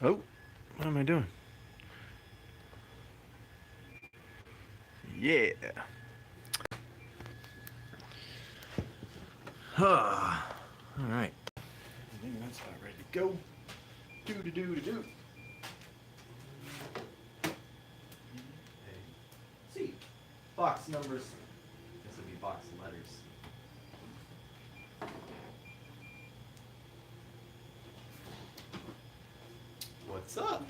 Oh, what am I doing? Yeah. All right. I think that's about ready to go. Do. See, box numbers. This would be box letters. What's up?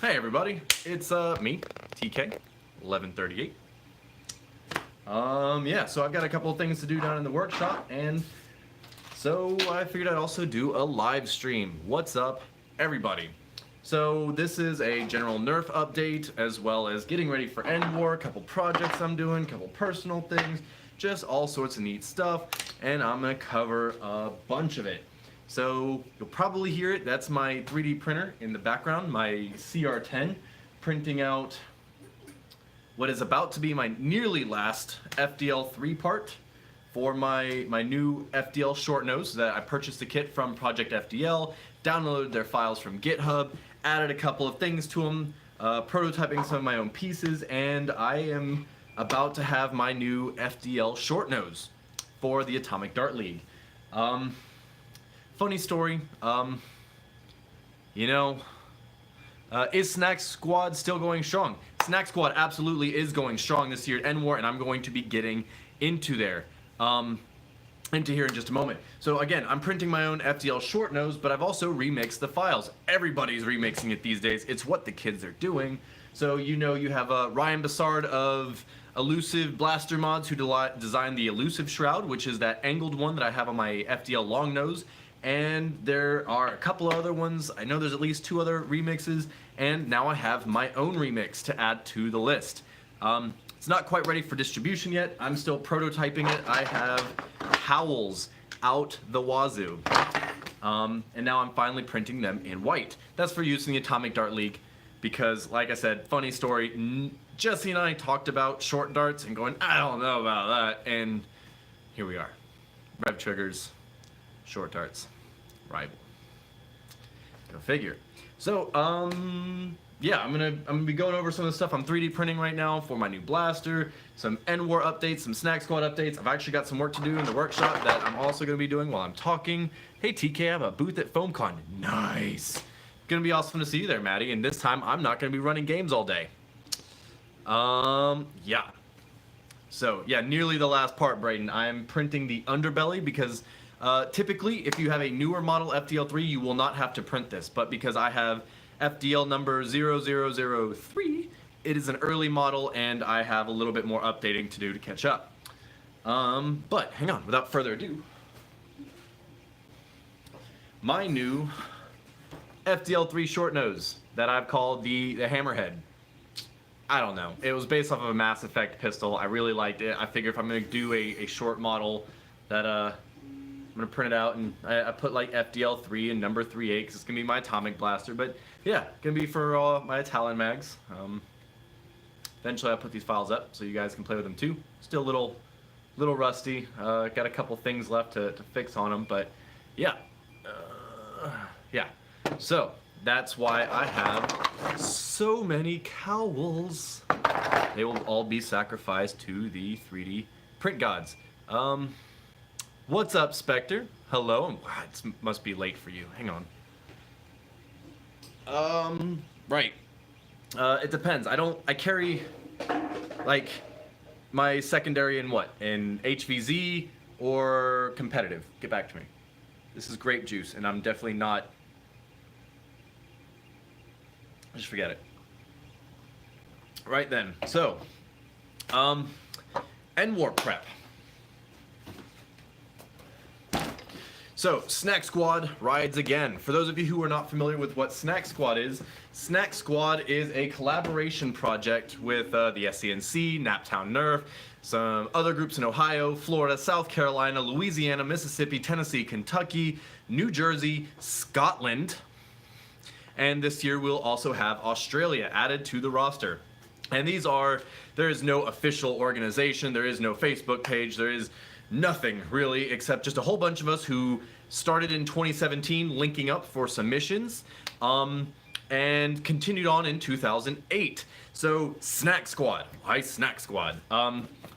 Hey everybody, it's me, TK, 1138. Yeah, so I've got a couple of things to do down in the workshop, and so I figured I'd also do a live stream. What's up, everybody? So this is a general Nerf update, as well as getting ready for ENDWAR, a couple projects I'm doing, a couple personal things, just all sorts of neat stuff, and I'm gonna cover a bunch of it. So you'll probably hear it. That's my 3D printer in the background, my CR10, printing out what is about to be my nearly last FDL3 part for my new FDL short nose that I purchased a kit from Project FDL, downloaded their files from GitHub, added a couple of things to them, prototyping some of my own pieces, and I am about to have my new FDL short nose for the Atomic Dart League. Funny story, is Snack Squad still going strong? Snack Squad absolutely is going strong this year at ENDWAR, and I'm going to be getting into here in just a moment. So again, I'm printing my own FDL short nose, but I've also remixed the files. Everybody's remixing it these days. It's what the kids are doing. So you have Ryan Bassard of Elusive Blaster Mods who designed the Elusive Shroud, which is that angled one that I have on my FDL long nose. And there are a couple of other ones. I know there's at least 2 other remixes, and now I have my own remix to add to the list. It's not quite ready for distribution yet. I'm still prototyping it. I have howls out the wazoo. And now I'm finally printing them in white. That's for use in the Atomic Dart League because, like I said, funny story, Jesse and I talked about short darts and going, I don't know about that, and here we are. Rev triggers. Short darts, rival. Go figure. So, yeah, I'm gonna be going over some of the stuff I'm 3D printing right now for my new blaster, some ENDWAR updates, some Snack Squad updates. I've actually got some work to do in the workshop that I'm also gonna be doing while I'm talking. Hey TK, I have a booth at FoamCon. Nice. Gonna be awesome to see you there, Maddie. And this time I'm not gonna be running games all day. Yeah. So yeah, nearly the last part, Brayden. I'm printing the underbelly because typically, if you have a newer model FDL3, you will not have to print this, but because I have FDL number 0003, it is an early model, and I have a little bit more updating to do to catch up. But hang on, without further ado, my new FDL3 short nose that I've called the Hammerhead. I don't know. It was based off of a Mass Effect pistol. I really liked it. I figure if I'm going to do a short model that I'm gonna print it out, and I put like FDL3 and number 38 because it's gonna be my atomic blaster. But yeah, gonna be for my Talon mags. Eventually, I'll put these files up so you guys can play with them too. Still a little rusty. Got a couple things left to fix on them, but yeah, yeah. So that's why I have so many cowls. They will all be sacrificed to the 3D print gods. What's up, Spectre? Hello. It must be late for you. Hang on. Right. It depends. I carry, like, my secondary in what? In HVZ or competitive? Get back to me. This is grape juice, and I'm definitely not. Just forget it. Right then. So, ENDWAR prep. So, Snack Squad rides again. For those of you who are not familiar with what Snack Squad is a collaboration project with the SCNC, Naptown Nerf, some other groups in Ohio, Florida, South Carolina, Louisiana, Mississippi, Tennessee, Kentucky, New Jersey, Scotland, and this year we'll also have Australia added to the roster. And there is no official organization, there is no Facebook page, there is nothing really except just a whole bunch of us who started in 2017, linking up for some missions, and continued on in 2008. So Snack Squad, why Snack Squad?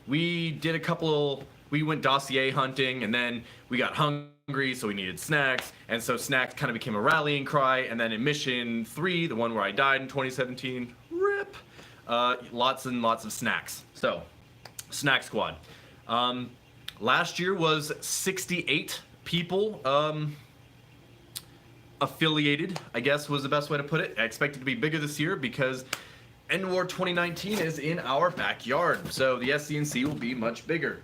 We did a couple. We went dossier hunting, and then we got hungry, so we needed snacks, and so snacks kind of became a rallying cry. And then in mission 3, the one where I died in 2017, rip, lots and lots of snacks. So Snack Squad. Last year was 68 people affiliated, I guess was the best way to put it. I expect it to be bigger this year because ENDWAR 2019 is in our backyard, so the SCNC will be much bigger.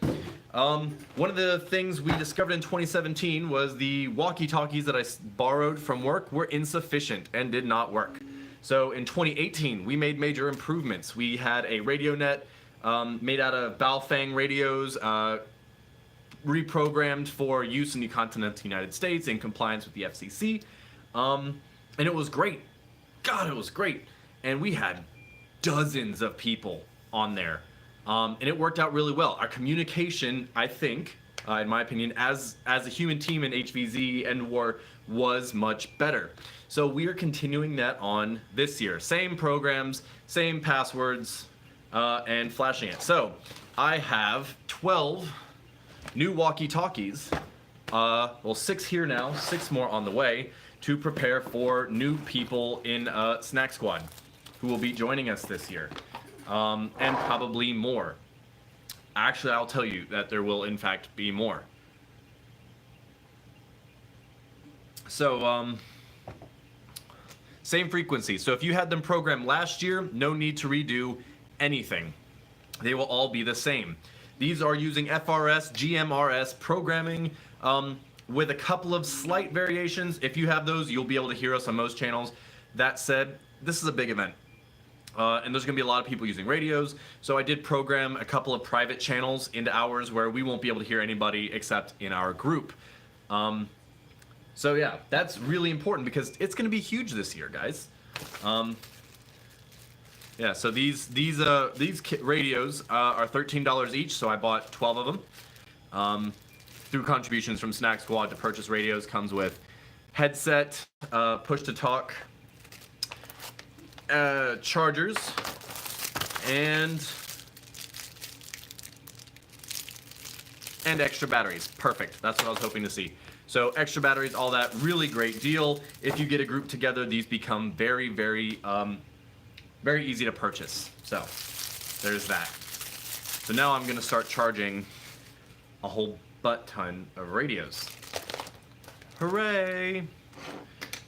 One of the things we discovered in 2017 was the walkie-talkies that I borrowed from work were insufficient and did not work. So in 2018, we made major improvements. We had a radio net made out of Baofeng radios, reprogrammed for use in the continental United States in compliance with the FCC. And it was great. God, it was great. And we had dozens of people on there. And it worked out really well. Our communication, I think, in my opinion, as a human team in HVZ ENDWAR was much better. So we are continuing that on this year. Same programs, same passwords, and flashing it. So I have 12 new walkie-talkies, well 6 here now, 6 more on the way, to prepare for new people in Snack Squad who will be joining us this year, and probably more. Actually, I'll tell you that there will in fact be more. So same frequency. So if you had them programmed last year, no need to redo anything. They will all be the same. These are using FRS, GMRS programming with a couple of slight variations. If you have those, you'll be able to hear us on most channels. That said, this is a big event. And there's going to be a lot of people using radios. So I did program a couple of private channels into ours where we won't be able to hear anybody except in our group. So yeah, that's really important because it's going to be huge this year, guys. Yeah, so these radios are $13 each, so I bought 12 of them. Through contributions from Snack Squad to purchase radios comes with headset, push-to-talk, chargers, and extra batteries. Perfect. That's what I was hoping to see. So extra batteries, all that, really great deal. If you get a group together, these become very, very easy to purchase. So there's that. So now I'm gonna start charging a whole butt ton of radios. Hooray!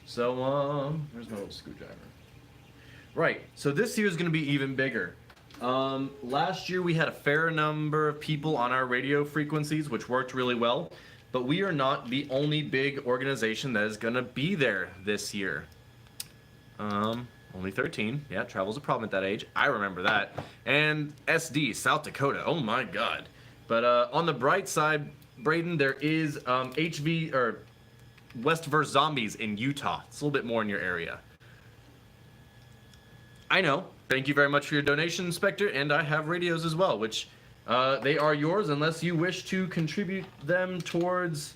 So where's my old screwdriver? Right, so this year is gonna be even bigger. Last year we had a fair number of people on our radio frequencies, which worked really well, but we are not the only big organization that is gonna be there this year. Only 13. Yeah, travel's a problem at that age. I remember that. And SD, South Dakota. Oh my God. But on the bright side, Braden, there is HV or West vs. Zombies in Utah. It's a little bit more in your area. I know. Thank you very much for your donation, Inspector. And I have radios as well, which they are yours unless you wish to contribute them towards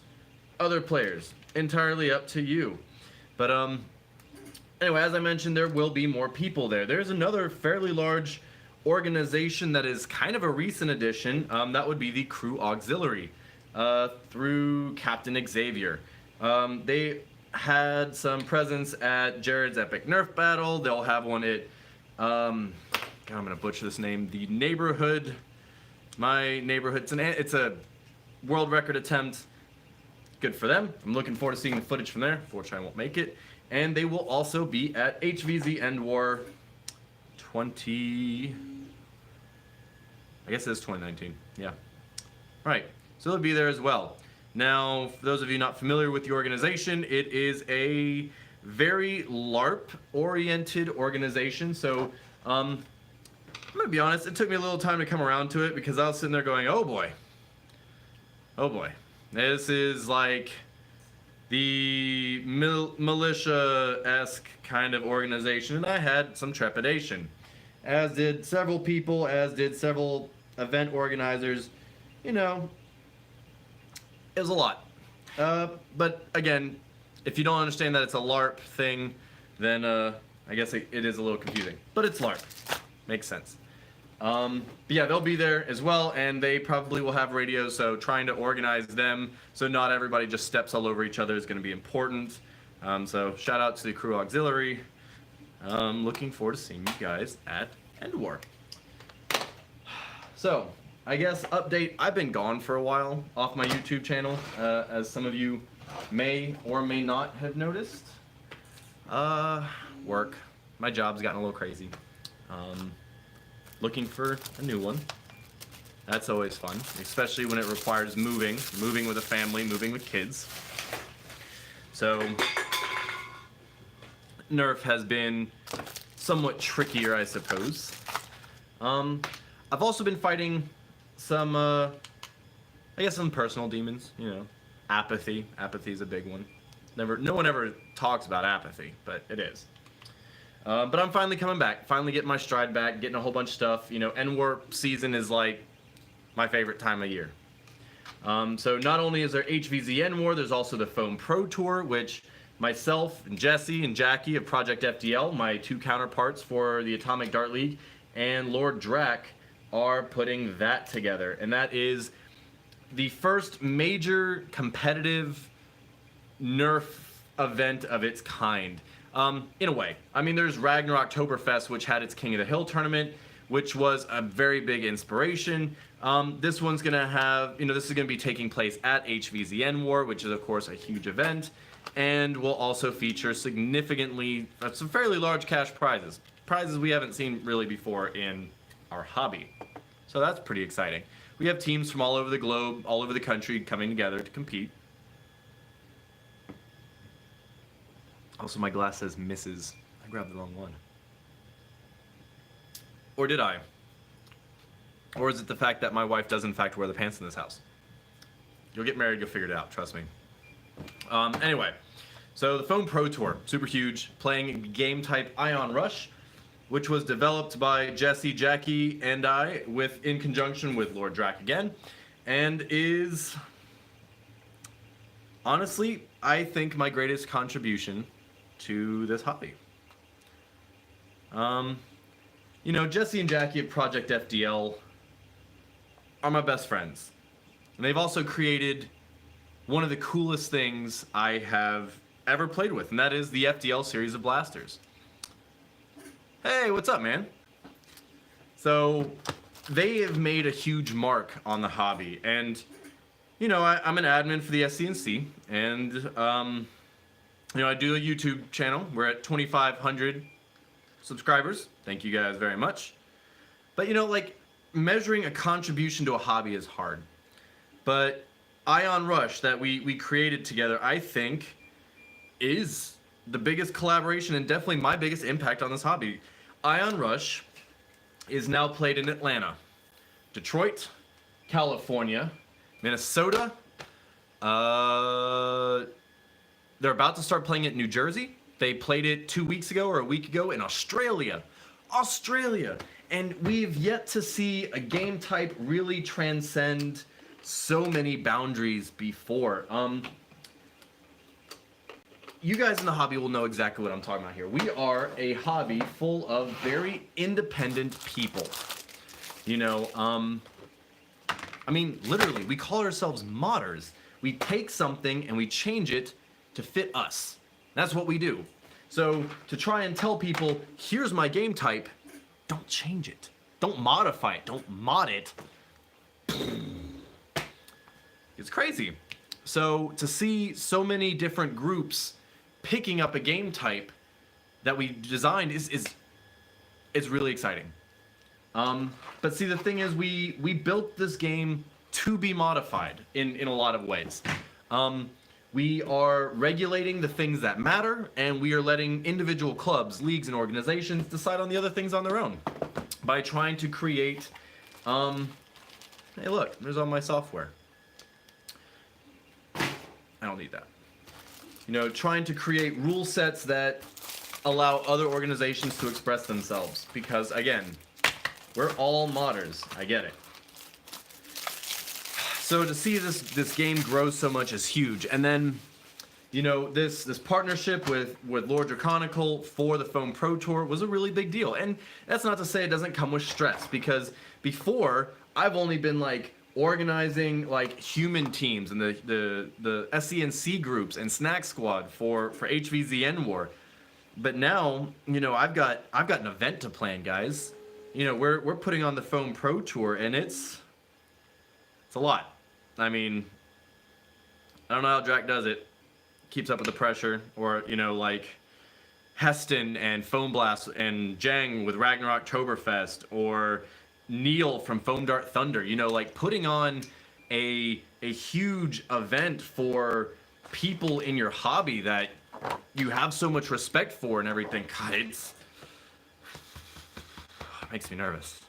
other players. Entirely up to you. But anyway, as I mentioned, there will be more people there. There's another fairly large organization that is kind of a recent addition. That would be the Crew Auxiliary through Captain Xavier. They had some presence at Jared's Epic Nerf Battle. They'll have one at, God, I'm going to butcher this name, the Neighborhood. My Neighborhood. It's a world record attempt. Good for them. I'm looking forward to seeing the footage from there. Fortunately, I won't make it. And they will also be at HVZ ENDWAR 20... I guess it is 2019. Yeah. Right. So they'll be there as well. Now, for those of you not familiar with the organization, it is a very LARP-oriented organization. So, I'm going to be honest, it took me a little time to come around to it because I was sitting there going, oh boy. Oh boy. This is like the militia-esque kind of organization, and I had some trepidation. As did several people, as did several event organizers. You know, it was a lot. But again, if you don't understand that it's a LARP thing, then I guess it is a little confusing. But it's LARP. Makes sense. But yeah, they'll be there as well, and they probably will have radios, so trying to organize them so not everybody just steps all over each other is going to be important. So shout out to the crew auxiliary. Looking forward to seeing you guys at ENDWAR. So, I guess update, I've been gone for a while off my YouTube channel, as some of you may or may not have noticed. Work. My job's gotten a little crazy. Looking for a new one. That's always fun, especially when it requires moving with a family, moving with kids. So, Nerf has been somewhat trickier, I suppose. I've also been fighting some, I guess some personal demons, you know. Apathy. Apathy is a big one. No one ever talks about apathy, but it is. But I'm finally coming back, finally getting my stride back, getting a whole bunch of stuff. You know, ENDWAR season is like my favorite time of year. So not only is there HVZ ENDWAR, there's also the Foam Pro Tour, which myself and Jesse and Jackie of Project FDL, my two counterparts for the Atomic Dart League, and Lord Drac are putting that together. And that is the first major competitive Nerf event of its kind. In a way. I mean, there's Ragnar Oktoberfest, which had its King of the Hill tournament, which was a very big inspiration. This one's gonna have, you know, this is gonna be taking place at HVZ ENDWAR, which is of course a huge event, and will also feature significantly, some fairly large cash prizes. Prizes we haven't seen really before in our hobby. So that's pretty exciting. We have teams from all over the globe, all over the country coming together to compete. Also, my glass says Mrs. I grabbed the wrong one. Or did I? Or is it the fact that my wife does in fact wear the pants in this house? You'll get married, you'll figure it out, trust me. Anyway, so the Foam Pro Tour, super huge, playing game type Ion Rush, which was developed by Jesse, Jackie, and I in conjunction with Lord Drac again, and is honestly, I think, my greatest contribution to this hobby. You know, Jesse and Jackie at Project FDL are my best friends. And they've also created one of the coolest things I have ever played with, and that is the FDL series of blasters. Hey, what's up, man? So, they have made a huge mark on the hobby, and you know, I'm an admin for the SCNC, and you know, I do a YouTube channel. We're at 2,500 subscribers. Thank you guys very much. But you know, like, measuring a contribution to a hobby is hard. But Ion Rush that we created together, I think, is the biggest collaboration and definitely my biggest impact on this hobby. Ion Rush is now played in Atlanta, Detroit, California, Minnesota. They're about to start playing it in New Jersey. They played it 2 weeks ago or a week ago in Australia. And we've yet to see a game type really transcend so many boundaries before. You guys in the hobby will know exactly what I'm talking about here. We are a hobby full of very independent people. You know, I mean, literally, we call ourselves modders. We take something and we change it to fit us. That's what we do. So to try and tell people, here's my game type, don't change it. Don't modify it. Don't mod it. It's crazy. So to see so many different groups picking up a game type that we designed is really exciting. But see, the thing is, we built this game to be modified in a lot of ways. We are regulating the things that matter, and we are letting individual clubs, leagues, and organizations decide on the other things on their own by trying to create, hey look, there's all my software. I don't need that. You know, trying to create rule sets that allow other organizations to express themselves. Because, again, we're all modders. I get it. So to see this game grow so much is huge. And then, you know, this partnership with Lord Draconical for the Foam Pro Tour was a really big deal. And that's not to say it doesn't come with stress, because before I've only been like organizing like human teams and the SCNC groups and Snack Squad for HVZ ENDWAR. But now, you know, I've got an event to plan, guys. You know, we're putting on the Foam Pro Tour, and it's a lot. I mean, I don't know how Drac does it. Keeps up with the pressure, or, you know, like Heston and Foam Blast and Jang with Ragnarok Oktoberfest, or Neil from Foam Dart Thunder. You know, like putting on a huge event for people in your hobby that you have so much respect for and everything. God, it makes me nervous.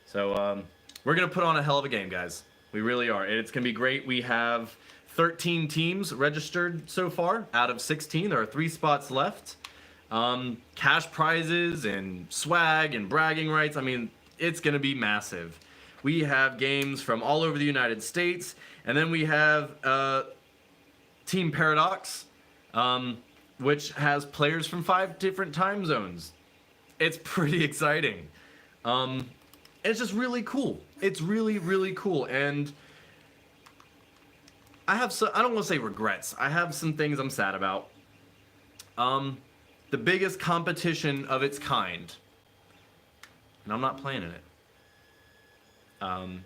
So we're gonna put on a hell of a game, guys. We really are. It's gonna be great. We have 13 teams registered so far out of 16. There are 3 spots left. Cash prizes and swag and bragging rights. I mean, it's gonna be massive. We have games from all over the United States, and then we have Team Paradox, which has players from 5 different time zones. It's pretty exciting. It's just really cool. It's really, really cool. And I don't want to say regrets. I have some things I'm sad about. The biggest competition of its kind, and I'm not playing in it.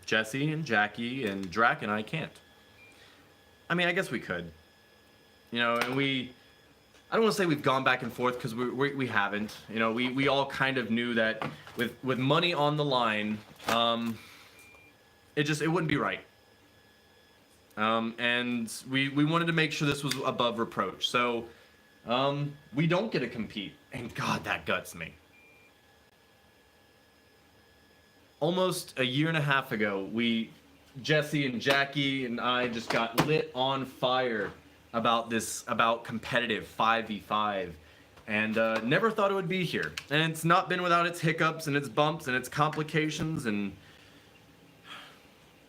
Jesse and Jackie and Drac and I can't. I mean, I guess we could. You know, and I don't want to say we've gone back and forth, because we haven't. You know, we all kind of knew that with money on the line, it wouldn't be right. And we wanted to make sure this was above reproach. So we don't get to compete, and God, that guts me. Almost a year and a half ago, Jesse and Jackie and I just got lit on fire about competitive 5v5, and never thought it would be here. And it's not been without its hiccups and its bumps and its complications, and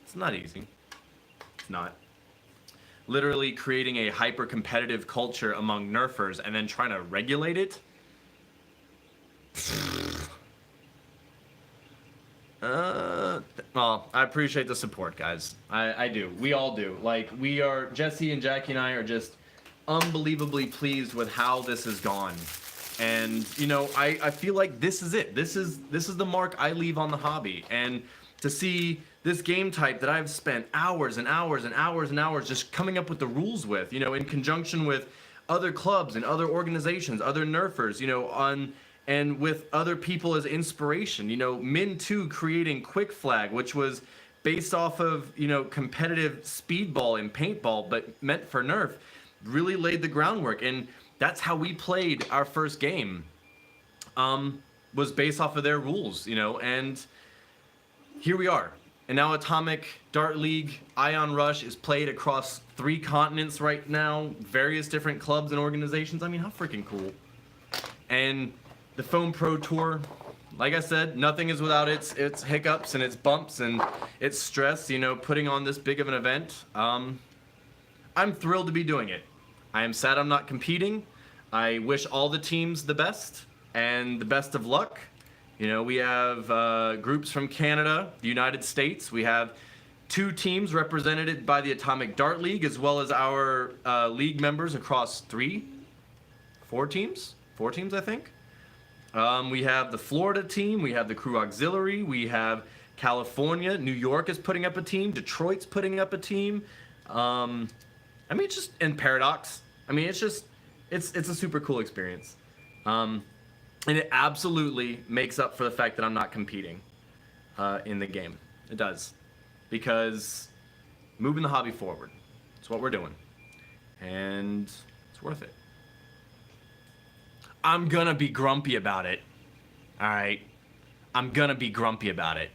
it's not easy. It's not. Literally creating a hyper-competitive culture among Nerfers and then trying to regulate it? Well, I appreciate the support, guys. I do. We all do. Like, Jesse and Jackie and I are just unbelievably pleased with how this has gone. And, you know, I feel like this is it. This is the mark I leave on the hobby. And to see this game type that I've spent hours and hours and hours and hours just coming up with the rules with, you know, in conjunction with other clubs and other organizations, other Nerfers, you know, and with other people as inspiration. You know, Min 2 creating Quick Flag, which was based off of, you know, competitive speedball and paintball, but meant for Nerf, really laid the groundwork. And that's how we played our first game, was based off of their rules, you know, and here we are. And now Atomic Dart League Ion Rush is played across 3 continents right now, various different clubs and organizations. I mean, how freaking cool. And the Foam Pro Tour, like I said, nothing is without its hiccups and its bumps and its stress, you know, putting on this big of an event. I'm thrilled to be doing it. I am sad I'm not competing. I wish all the teams the best and the best of luck. You know, we have groups from Canada, the United States. We have 2 teams represented by the Atomic Dart League, as well as our league members across 4 teams, I think. We have the Florida team, we have the Crew Auxiliary, we have California, New York is putting up a team, Detroit's putting up a team. I mean, it's just, and Paradox. I mean, it's a super cool experience. And it absolutely makes up for the fact that I'm not competing in the game. It does. Because moving the hobby forward. It's what we're doing. And it's worth it. I'm gonna be grumpy about it. Alright? I'm gonna be grumpy about it.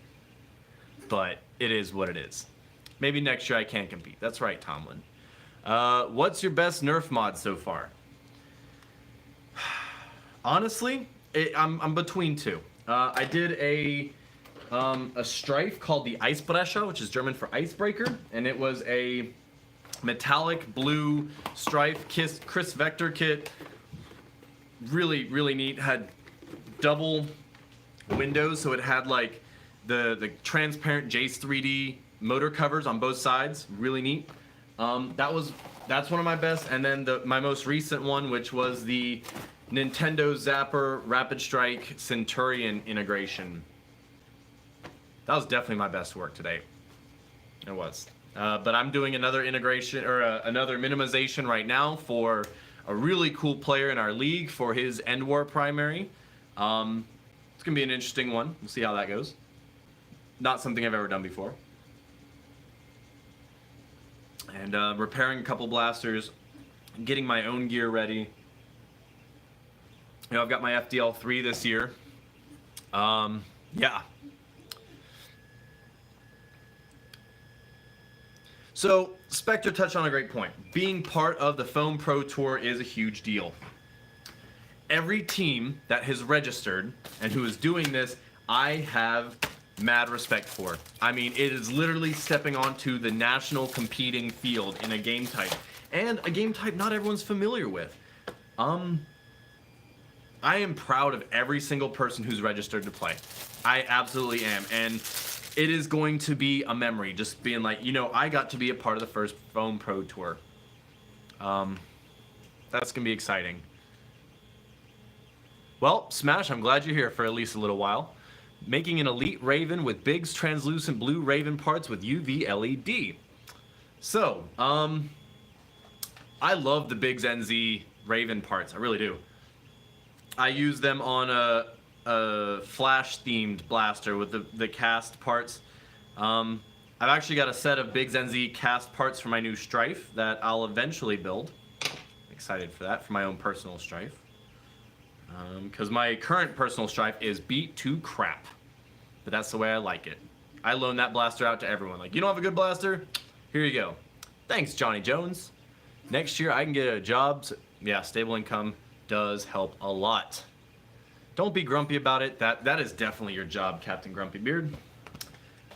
But it is what it is. Maybe next year I can compete. That's right, Tomlin. What's your best Nerf mod so far? Honestly, I'm between 2. I did a a strife called the Eisbrecher, which is German for icebreaker, and it was a metallic blue strife Chris Vector kit. Really, really neat. Had double windows, so it had like the transparent Jace 3D motor covers on both sides. Really neat. That's one of my best. And then my most recent one, which was the Nintendo Zapper Rapid Strike Centurion integration. That was definitely my best work today. It was. But I'm doing another integration or another minimization right now for a really cool player in our league for his ENDWAR primary. It's gonna be an interesting one. We'll see how that goes. Not something I've ever done before. And repairing a couple blasters, getting my own gear ready. You know, I've got my FDL3 this year. Yeah. So, Spectre touched on a great point. Being part of the Foam Pro Tour is a huge deal. Every team that has registered and who is doing this, I have mad respect for. I mean, it is literally stepping onto the national competing field in a game type. And a game type not everyone's familiar with. I am proud of every single person who's registered to play. I absolutely am. And it is going to be a memory, just being like, you know, I got to be a part of the first Foam Pro Tour. That's going to be exciting. Well, Smash, I'm glad you're here for at least a little while. Making an Elite Raven with Biggs translucent blue Raven parts with UV LED. So, I love the Biggs NZ Raven parts. I really do. I use them on a Flash themed blaster with the cast parts. I've actually got a set of Biggs NZ cast parts for my new Strife that I'll eventually build. Excited for that, for my own personal Strife. Because my current personal Strife is beat to crap. But that's the way I like it. I loan that blaster out to everyone. Like, you don't have a good blaster? Here you go. Thanks, Johnny Jones. Next year I can get a job. So, yeah, stable income does help a lot. Don't be grumpy about it. That is definitely your job, Captain Grumpy Beard.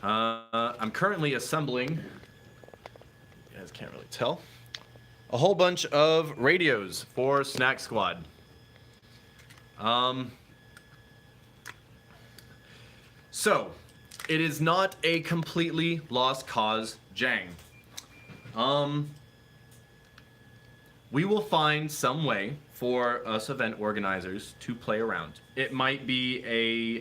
I'm currently assembling, you guys can't really tell, a whole bunch of radios for Snack Squad. So, it is not a completely lost cause, Jang. We will find some way for us event organizers to play around. It might be a,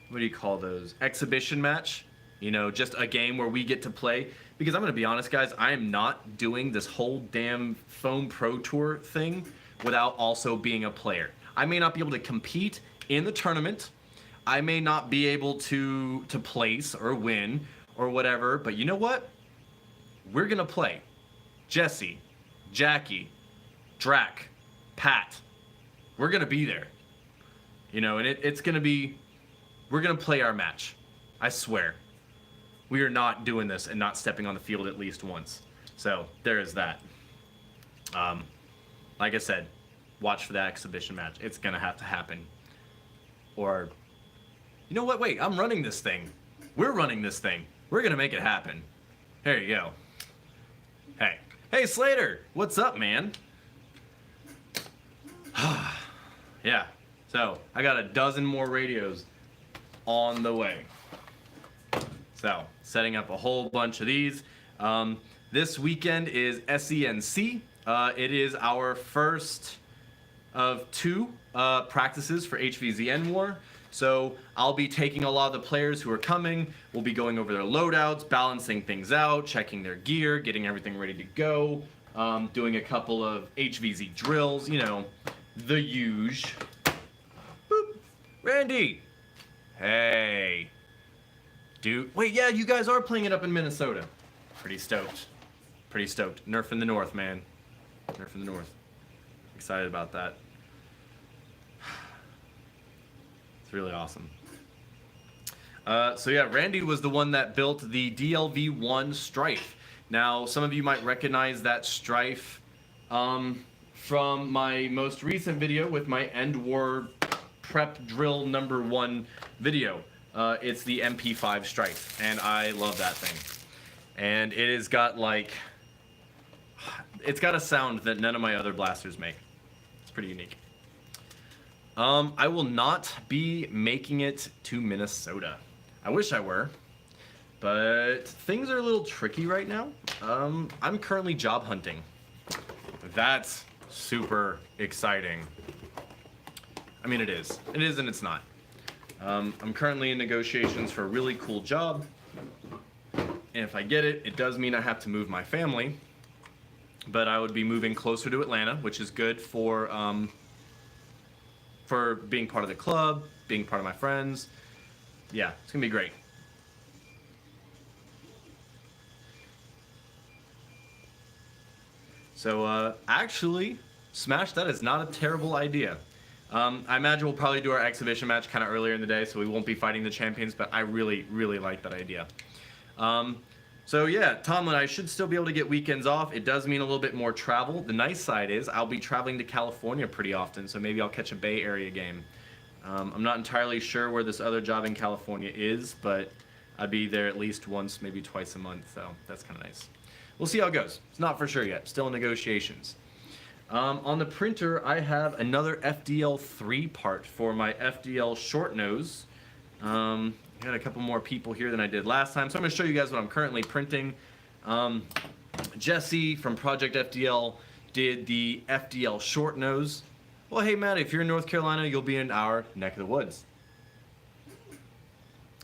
what do you call those? Exhibition match. You know, just a game where we get to play. Because I'm going to be honest, guys, I am not doing this whole damn Foam Pro Tour thing without also being a player. I may not be able to compete in the tournament. I may not be able to place or win or whatever. But you know what? We're going to play. Jesse, Jackie, Drac, Pat. We're going to be there. You know, and it's going to be, we're going to play our match. I swear. We are not doing this and not stepping on the field at least once. So, there is that. Like I said, watch for that exhibition match. It's going to have to happen. Or, you know what? Wait, I'm running this thing. We're running this thing. We're going to make it happen. There you go. Hey. Hey, Slater. What's up, man? Yeah. So, I got a dozen more radios on the way. So, setting up a whole bunch of these. This weekend is SENC. It is our first of two practices for HVZ ENDWAR. So I'll be taking a lot of the players who are coming. We'll be going over their loadouts, balancing things out, checking their gear, getting everything ready to go, doing a couple of HVZ drills, you know, the huge. Boop. Randy. Hey. Dude. Wait, yeah, you guys are playing it up in Minnesota. Pretty stoked. Pretty stoked. Nerf in the North, man. Nerf in the North. Excited about that. It's really awesome. So yeah, Randy was the one that built the DLV-1 Strife. Now, some of you might recognize that Strife from my most recent video with my ENDWAR prep drill #1 video. It's the MP5 Strike, and I love that thing. And it has got like, it's got a sound that none of my other blasters make. It's pretty unique. I will not be making it to Minnesota. I wish I were, but things are a little tricky right now. I'm currently job hunting. That's super exciting. I mean, it is. It is and it's not. I'm currently in negotiations for a really cool job. And if I get it, it does mean I have to move my family. But I would be moving closer to Atlanta, which is good for being part of the club, being part of my friends. Yeah, it's gonna be great. So actually, Smash, that is not a terrible idea. I imagine we'll probably do our exhibition match kind of earlier in the day, so we won't be fighting the champions, but I really, really like that idea. So yeah, Tomlin, I should still be able to get weekends off. It does mean a little bit more travel. The nice side is I'll be traveling to California pretty often, so maybe I'll catch a Bay Area game. I'm not entirely sure where this other job in California is, but I'd be there at least once, maybe twice a month, so that's kind of nice. We'll see how it goes. It's not for sure yet. Still in negotiations. On the printer, I have another FDL3 part for my FDL short nose. I got a couple more people here than I did last time, so I'm going to show you guys what I'm currently printing. Jesse from Project FDL did the FDL short nose. Well, hey, Matt, if you're in North Carolina, you'll be in our neck of the woods.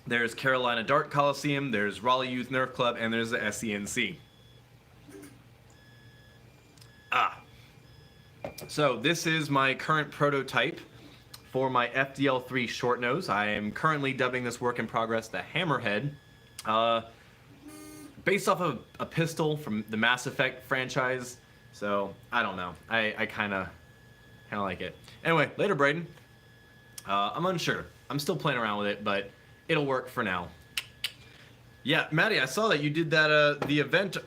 There's Carolina Dart Coliseum, there's Raleigh Youth Nerf Club, and there's the SENC. So this is my current prototype for my FDL3 short nose. I am currently dubbing this work in progress the Hammerhead, based off of a pistol from the Mass Effect franchise. So I don't know. I kind of like it. Anyway, later, Braden. I'm unsure. I'm still playing around with it, but it'll work for now. Yeah, Maddie, I saw that you did that the event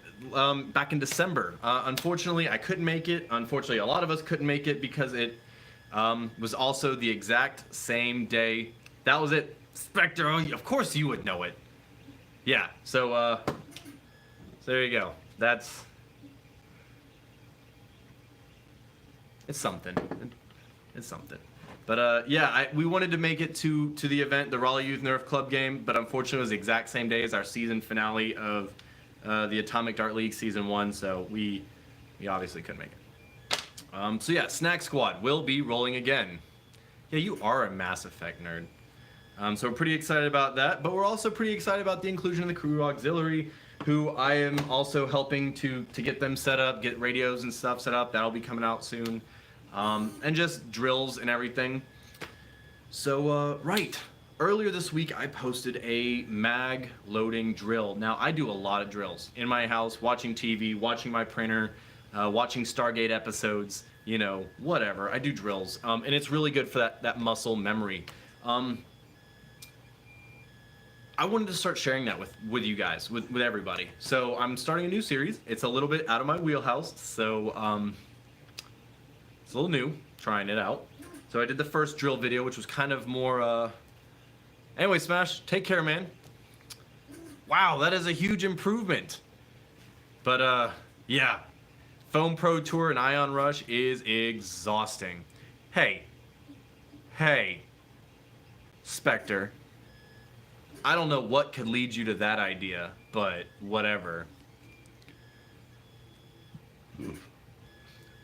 back in December. Unfortunately, I couldn't make it. Unfortunately, a lot of us couldn't make it because it was also the exact same day. That was it. Spectre, oh, of course you would know it. Yeah, so there you go. It's something. It's something. But yeah, we wanted to make it to the event, the Raleigh Youth Nerf Club game, but unfortunately it was the exact same day as our season finale of the Atomic Dart League Season 1, so we obviously couldn't make it. So yeah, Snack Squad will be rolling again. Yeah, you are a Mass Effect nerd. So we're pretty excited about that, but we're also pretty excited about the inclusion of the Crew Auxiliary, who I am also helping to get them set up, get radios and stuff set up. That'll be coming out soon. And just drills and everything. So, right. Earlier this week, I posted a mag loading drill. Now, I do a lot of drills in my house, watching TV, watching my printer, watching Stargate episodes, you know, whatever. I do drills. And it's really good for that muscle memory. I wanted to start sharing that with you guys, with everybody. So, I'm starting a new series. It's a little bit out of my wheelhouse, so, it's a little new, trying it out. So I did the first drill video, which was kind of more, Anyway, Smash, take care, man. Wow, that is a huge improvement. But, yeah. Foam Pro Tour and Ion Rush is exhausting. Hey. Spectre. I don't know what could lead you to that idea, but whatever.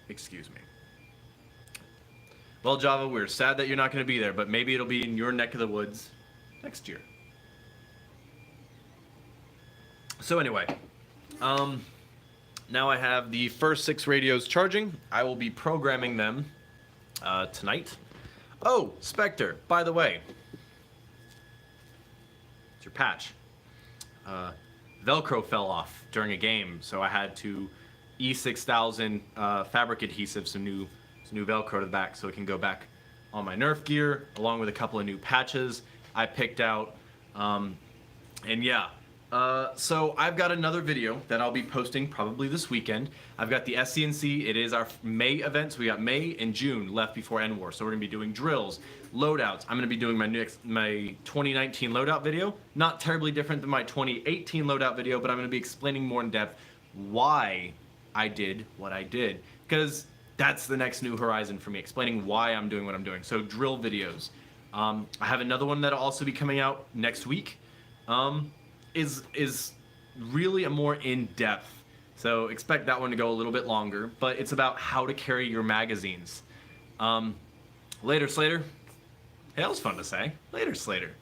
Excuse me. Well, Java, we're sad that you're not going to be there, but maybe it'll be in your neck of the woods next year. So anyway, now I have the first 6 radios charging. I will be programming them tonight. Oh, Spectre, by the way, it's your patch. Velcro fell off during a game, so I had to E6000 fabric adhesive, some new Velcro to the back so it can go back on my Nerf gear, along with a couple of new patches I picked out. And yeah, So I've got another video that I'll be posting probably this weekend. I've got the SCNC. It is our May event. So we got May and June left before ENDWAR. So we're gonna be doing drills, loadouts. I'm gonna be doing my 2019 loadout video. Not terribly different than my 2018 loadout video, but I'm gonna be explaining more in depth why I did what I did. Because that's the next new horizon for me, explaining why I'm doing what I'm doing. So drill videos. I have another one that'll also be coming out next week. Is really a more in-depth. So expect that one to go a little bit longer, but it's about how to carry your magazines. Later Slater. Hey, that was fun to say. Later Slater.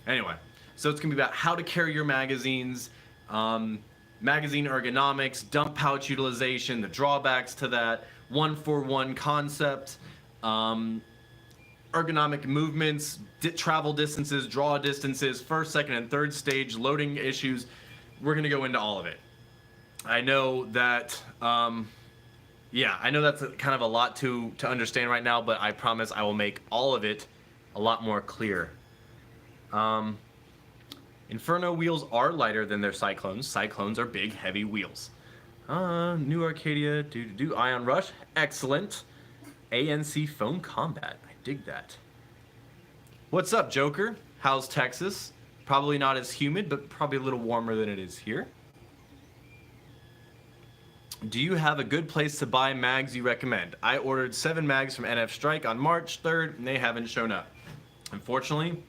Anyway, so it's gonna be about how to carry your magazines, magazine ergonomics, dump pouch utilization, the drawbacks to that, 1-for-1 concept, ergonomic movements, travel distances, draw distances, first, second, and third stage, loading issues. We're gonna go into all of it. I know that, yeah, I know that's kind of a lot to understand right now, but I promise I will make all of it a lot more clear. Inferno wheels are lighter than their Cyclones. Cyclones are big, heavy wheels. New Arcadia, Ion Rush, excellent. ANC Foam Combat. Dig that. What's up, Joker? How's Texas? Probably not as humid, but probably a little warmer than it is here. Do you have a good place to buy mags you recommend? I ordered 7 mags from NF Strike on March 3rd, and they haven't shown up. Unfortunately,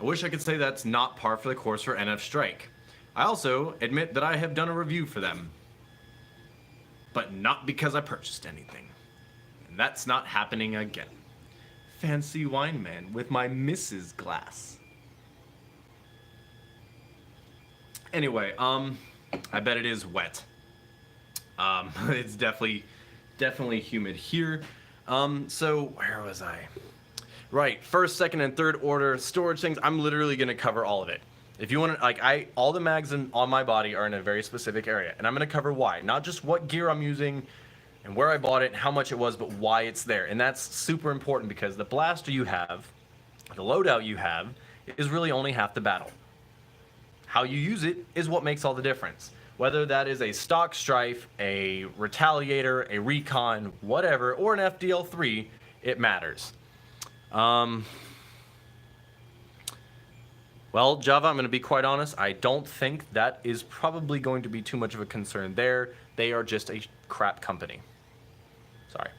I wish I could say that's not par for the course for NF Strike. I also admit that I have done a review for them, but not because I purchased anything. And that's not happening again. Fancy wine man with my Mrs. glass. Anyway, I bet it is wet. It's definitely humid here. So where was I? Right, first, second, and third order storage things. I'm literally gonna cover all of it. If you want to, all the mags on my body are in a very specific area, and I'm gonna cover why, not just what gear I'm using, and where I bought it, and how much it was, but why it's there. And that's super important because the blaster you have, the loadout you have, is really only half the battle. How you use it is what makes all the difference. Whether that is a stock Strife, a Retaliator, a Recon, whatever, or an FDL3, it matters. Well, Java, I'm going to be quite honest. I don't think that is probably going to be too much of a concern there. They are just a crap company. Sorry.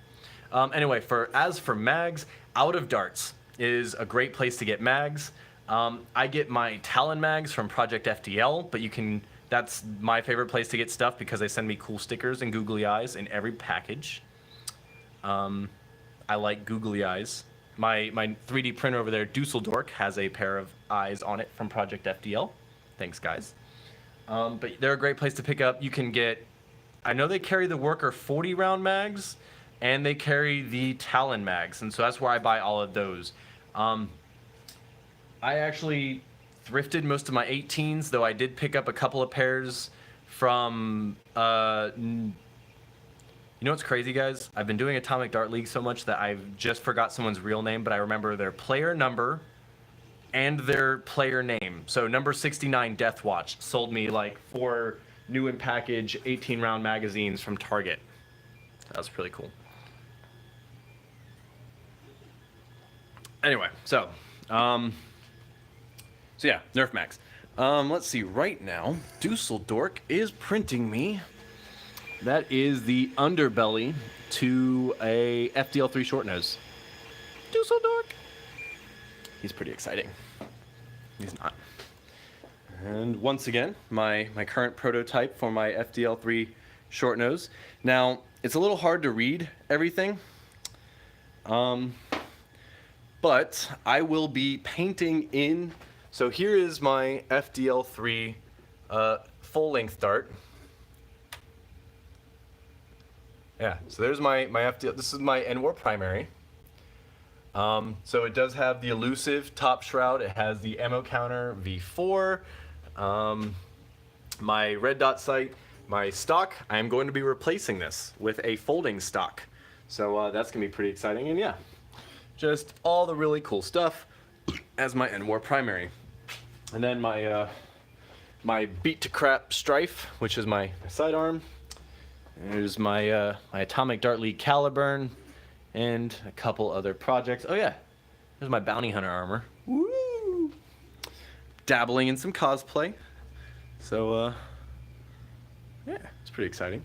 Anyway, as for mags, Out of Darts is a great place to get mags. I get my Talon mags from Project FDL, but that's my favorite place to get stuff because they send me cool stickers and googly eyes in every package. I like googly eyes. My 3D printer over there, Dusseldorf, has a pair of eyes on it from Project FDL. Thanks, guys. But they're a great place to pick up. You can get, I know they carry the Worker 40 round mags, and they carry the Talon mags, and so that's where I buy all of those. I actually thrifted most of my 18s, though I did pick up a couple of pairs from, you know what's crazy, guys? I've been doing Atomic Dart League so much that I've just forgot someone's real name, but I remember their player number and their player name. So number 69, Deathwatch, sold me like 4 new in package 18 round magazines from Target. That was pretty cool. Anyway, so yeah, Nerf mags. Let's see, right now, Dusseldorf is printing me. That is the underbelly to a FDL3 short nose. Dusseldorf. He's pretty exciting. He's not. And once again, my current prototype for my FDL3 short nose. Now, it's a little hard to read everything. But I will be painting in. So here is my FDL3 full-length dart. Yeah, so there's my FDL. This is my ENDWAR primary. So it does have the elusive top shroud. It has the ammo counter V4. My red dot sight. My stock, I am going to be replacing this with a folding stock. So that's going to be pretty exciting. And yeah, just all the really cool stuff as my ENDWAR primary. And then my my Beat to Crap Strife, which is my sidearm. There's my my Atomic Dart League Caliburn, and a couple other projects. Oh yeah, there's my Bounty Hunter armor. Woo! Dabbling in some cosplay. So yeah, it's pretty exciting.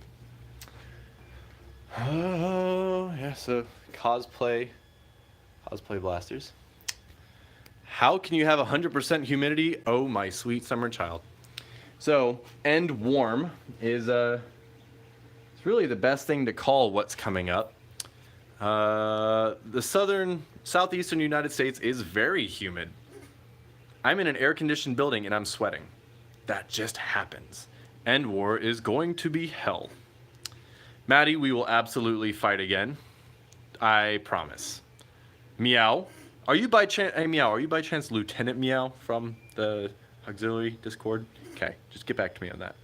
Oh yeah, so cosplay blasters. How can you have 100% humidity? Oh my sweet summer child. So end warm is it's really the best thing to call what's coming up. The southeastern United States is very humid. I'm in an air-conditioned building and I'm sweating. That just happens. ENDWAR is going to be hell. Maddie, we will absolutely fight again. I promise. Meow. Are you by chance, hey Meow, are you by chance Lieutenant Meow from the auxiliary Discord? Okay, just get back to me on that.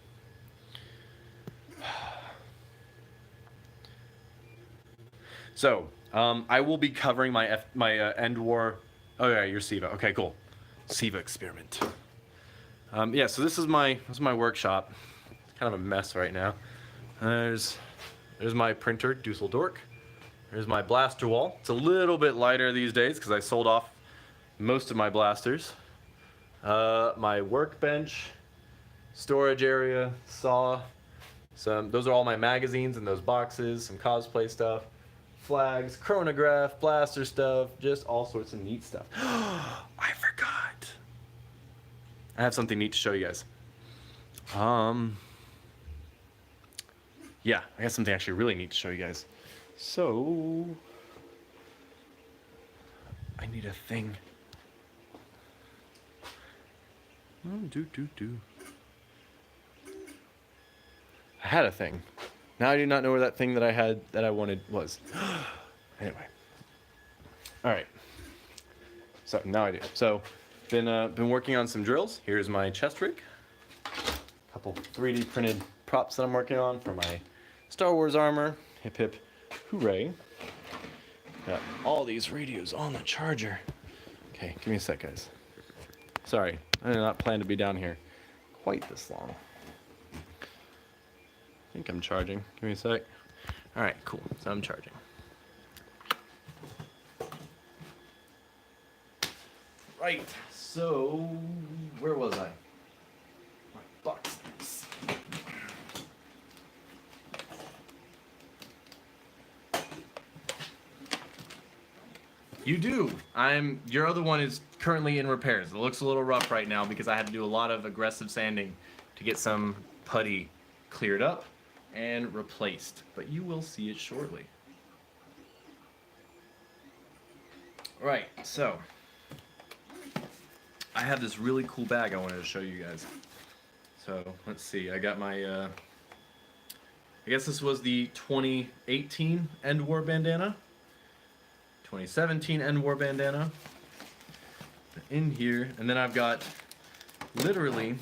So, I will be covering my ENDWAR. Oh yeah, you're Siva. Okay, cool. Siva experiment. Yeah, so this is my workshop. It's kind of a mess right now. There's my printer, Dusseldorf. There's my blaster wall. It's a little bit lighter these days because I sold off most of my blasters. My workbench, storage area, saw. Those are all my magazines in those boxes, some cosplay stuff, flags, chronograph, blaster stuff, just all sorts of neat stuff. I forgot. I have something neat to show you guys. Yeah, I got something actually really neat to show you guys. So, I need a thing. I had a thing. Now I do not know where that thing that I had that I wanted was. Anyway. All right. So now I do. So, been working on some drills. Here's my chest rig. A couple 3D printed props that I'm working on for my Star Wars armor. Hip hip. Hooray. Got all these radios on the charger. Okay, give me a sec, guys. Sorry, I did not plan to be down here quite this long. I think I'm charging. Give me a sec. All right, cool. So I'm charging. Right, so where was I? My box. You do. Your other one is currently in repairs. It looks a little rough right now because I had to do a lot of aggressive sanding to get some putty cleared up and replaced. But you will see it shortly. Right, so I have this really cool bag I wanted to show you guys. So let's see. I got my I guess this was the 2018 ENDWAR bandana. 2017 ENDWAR bandana in here, and then I've got literally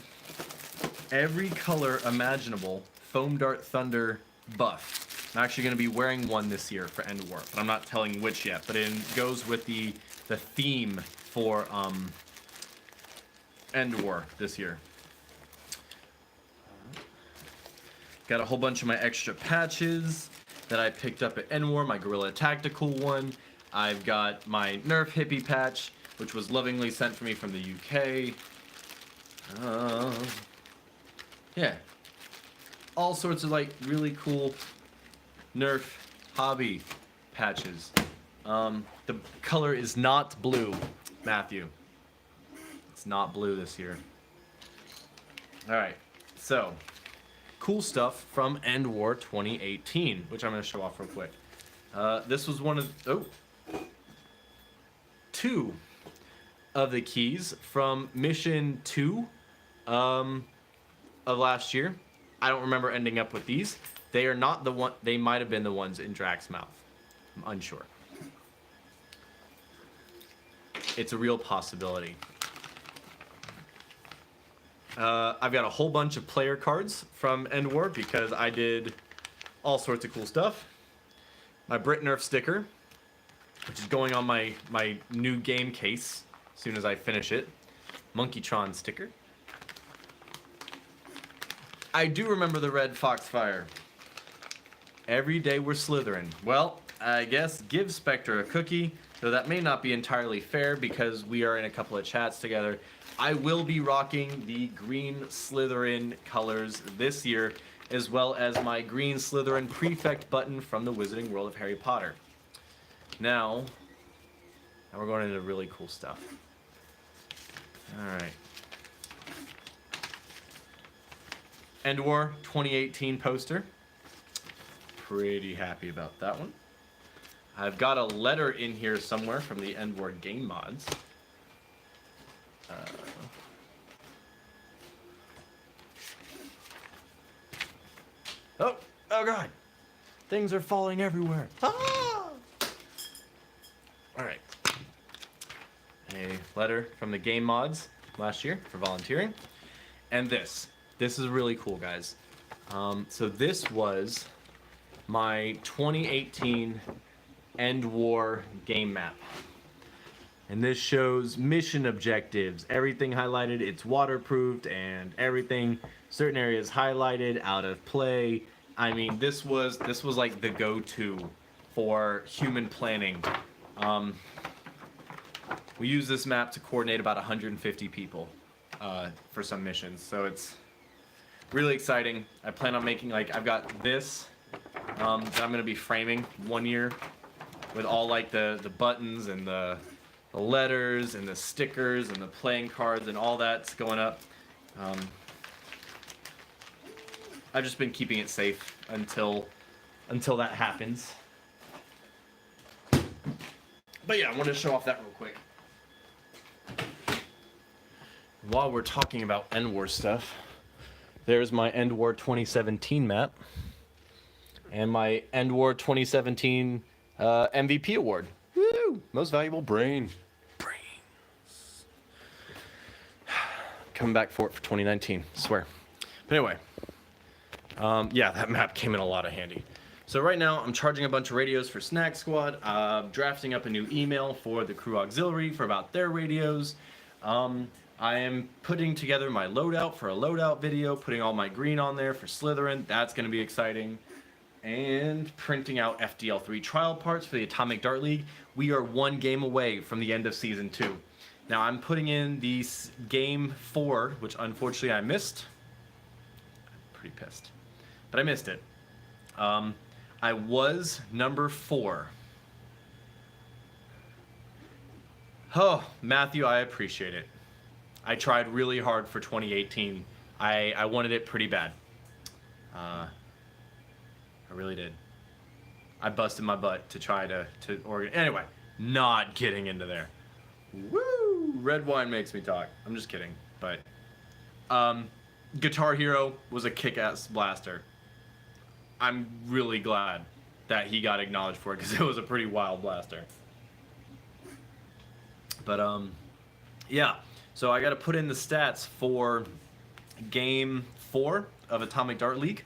every color imaginable Foam Dart Thunder buff. I'm actually going to be wearing one this year for ENDWAR, but I'm not telling which yet, but it goes with the theme for ENDWAR this year. Got a whole bunch of my extra patches that I picked up at ENDWAR, my Gorilla Tactical one. I've got my Nerf hippie patch, which was lovingly sent for me from the UK. Yeah. All sorts of like really cool Nerf hobby patches. The color is not blue, Matthew. It's not blue this year. Alright, so cool stuff from ENDWAR 2018, which I'm going to show off real quick. This was one of two of the keys from Mission 2 of last year. I don't remember ending up with these. They are not the one. They might have been the ones in Drax's mouth. I'm unsure. It's a real possibility. I've got a whole bunch of player cards from ENDWAR because I did all sorts of cool stuff. My Brit Nerf sticker, which is going on my new game case as soon as I finish it. Monkeytron sticker. I do remember the red Foxfire. Every day we're slithering. Well, I guess give Spectre a cookie, though that may not be entirely fair because we are in a couple of chats together. I will be rocking the green Slytherin colors this year, as well as my green Slytherin prefect button from the Wizarding World of Harry Potter. Now we're going into really cool stuff. Alright. ENDWAR 2018 poster. Pretty happy about that one. I've got a letter in here somewhere from the ENDWAR game mods. Oh god! Things are falling everywhere. Ah! Alright. A letter from the game mods last year for volunteering. And this is really cool, guys. So this was my 2018 ENDWAR game map. And this shows mission objectives, everything highlighted, it's waterproofed and everything, certain areas highlighted, out of play. I mean, this was like the go-to for human planning. We use this map to coordinate about 150 people for some missions, so it's really exciting. I plan on making, like, I've got this that I'm going to be framing 1 year with all, like, the buttons and the letters and the stickers and the playing cards and all that's going up. I've just been keeping it safe until that happens. But yeah, I want to show off that real quick. While we're talking ENDWAR stuff, there's my ENDWAR 2017 map and my ENDWAR 2017 MVP award. Woo! Most valuable brain. Brains. Coming back for it for 2019, I swear. But anyway, yeah, that map came in a lot of handy. So right now, I'm charging a bunch of radios for Snack Squad, drafting up a new email for the crew auxiliary for about their radios. I am putting together my loadout for a loadout video, putting all my green on there for Slytherin. That's going to be exciting. And printing out FDL3 trial parts for the Atomic Dart League. We are 1 game away from the end of Season 2. Now I'm putting in the Game 4, which unfortunately I missed. I'm pretty pissed. But I missed it. I was number 4. Oh, Matthew, I appreciate it. I tried really hard for 2018. I wanted it pretty bad. I really did. I busted my butt to try to organize. Anyway, not getting into there. Woo! Red wine makes me talk. I'm just kidding. But Guitar Hero was a kick-ass blaster. I'm really glad that he got acknowledged for it because it was a pretty wild blaster. But yeah. So I got to put in the stats for Game 4 of Atomic Dart League,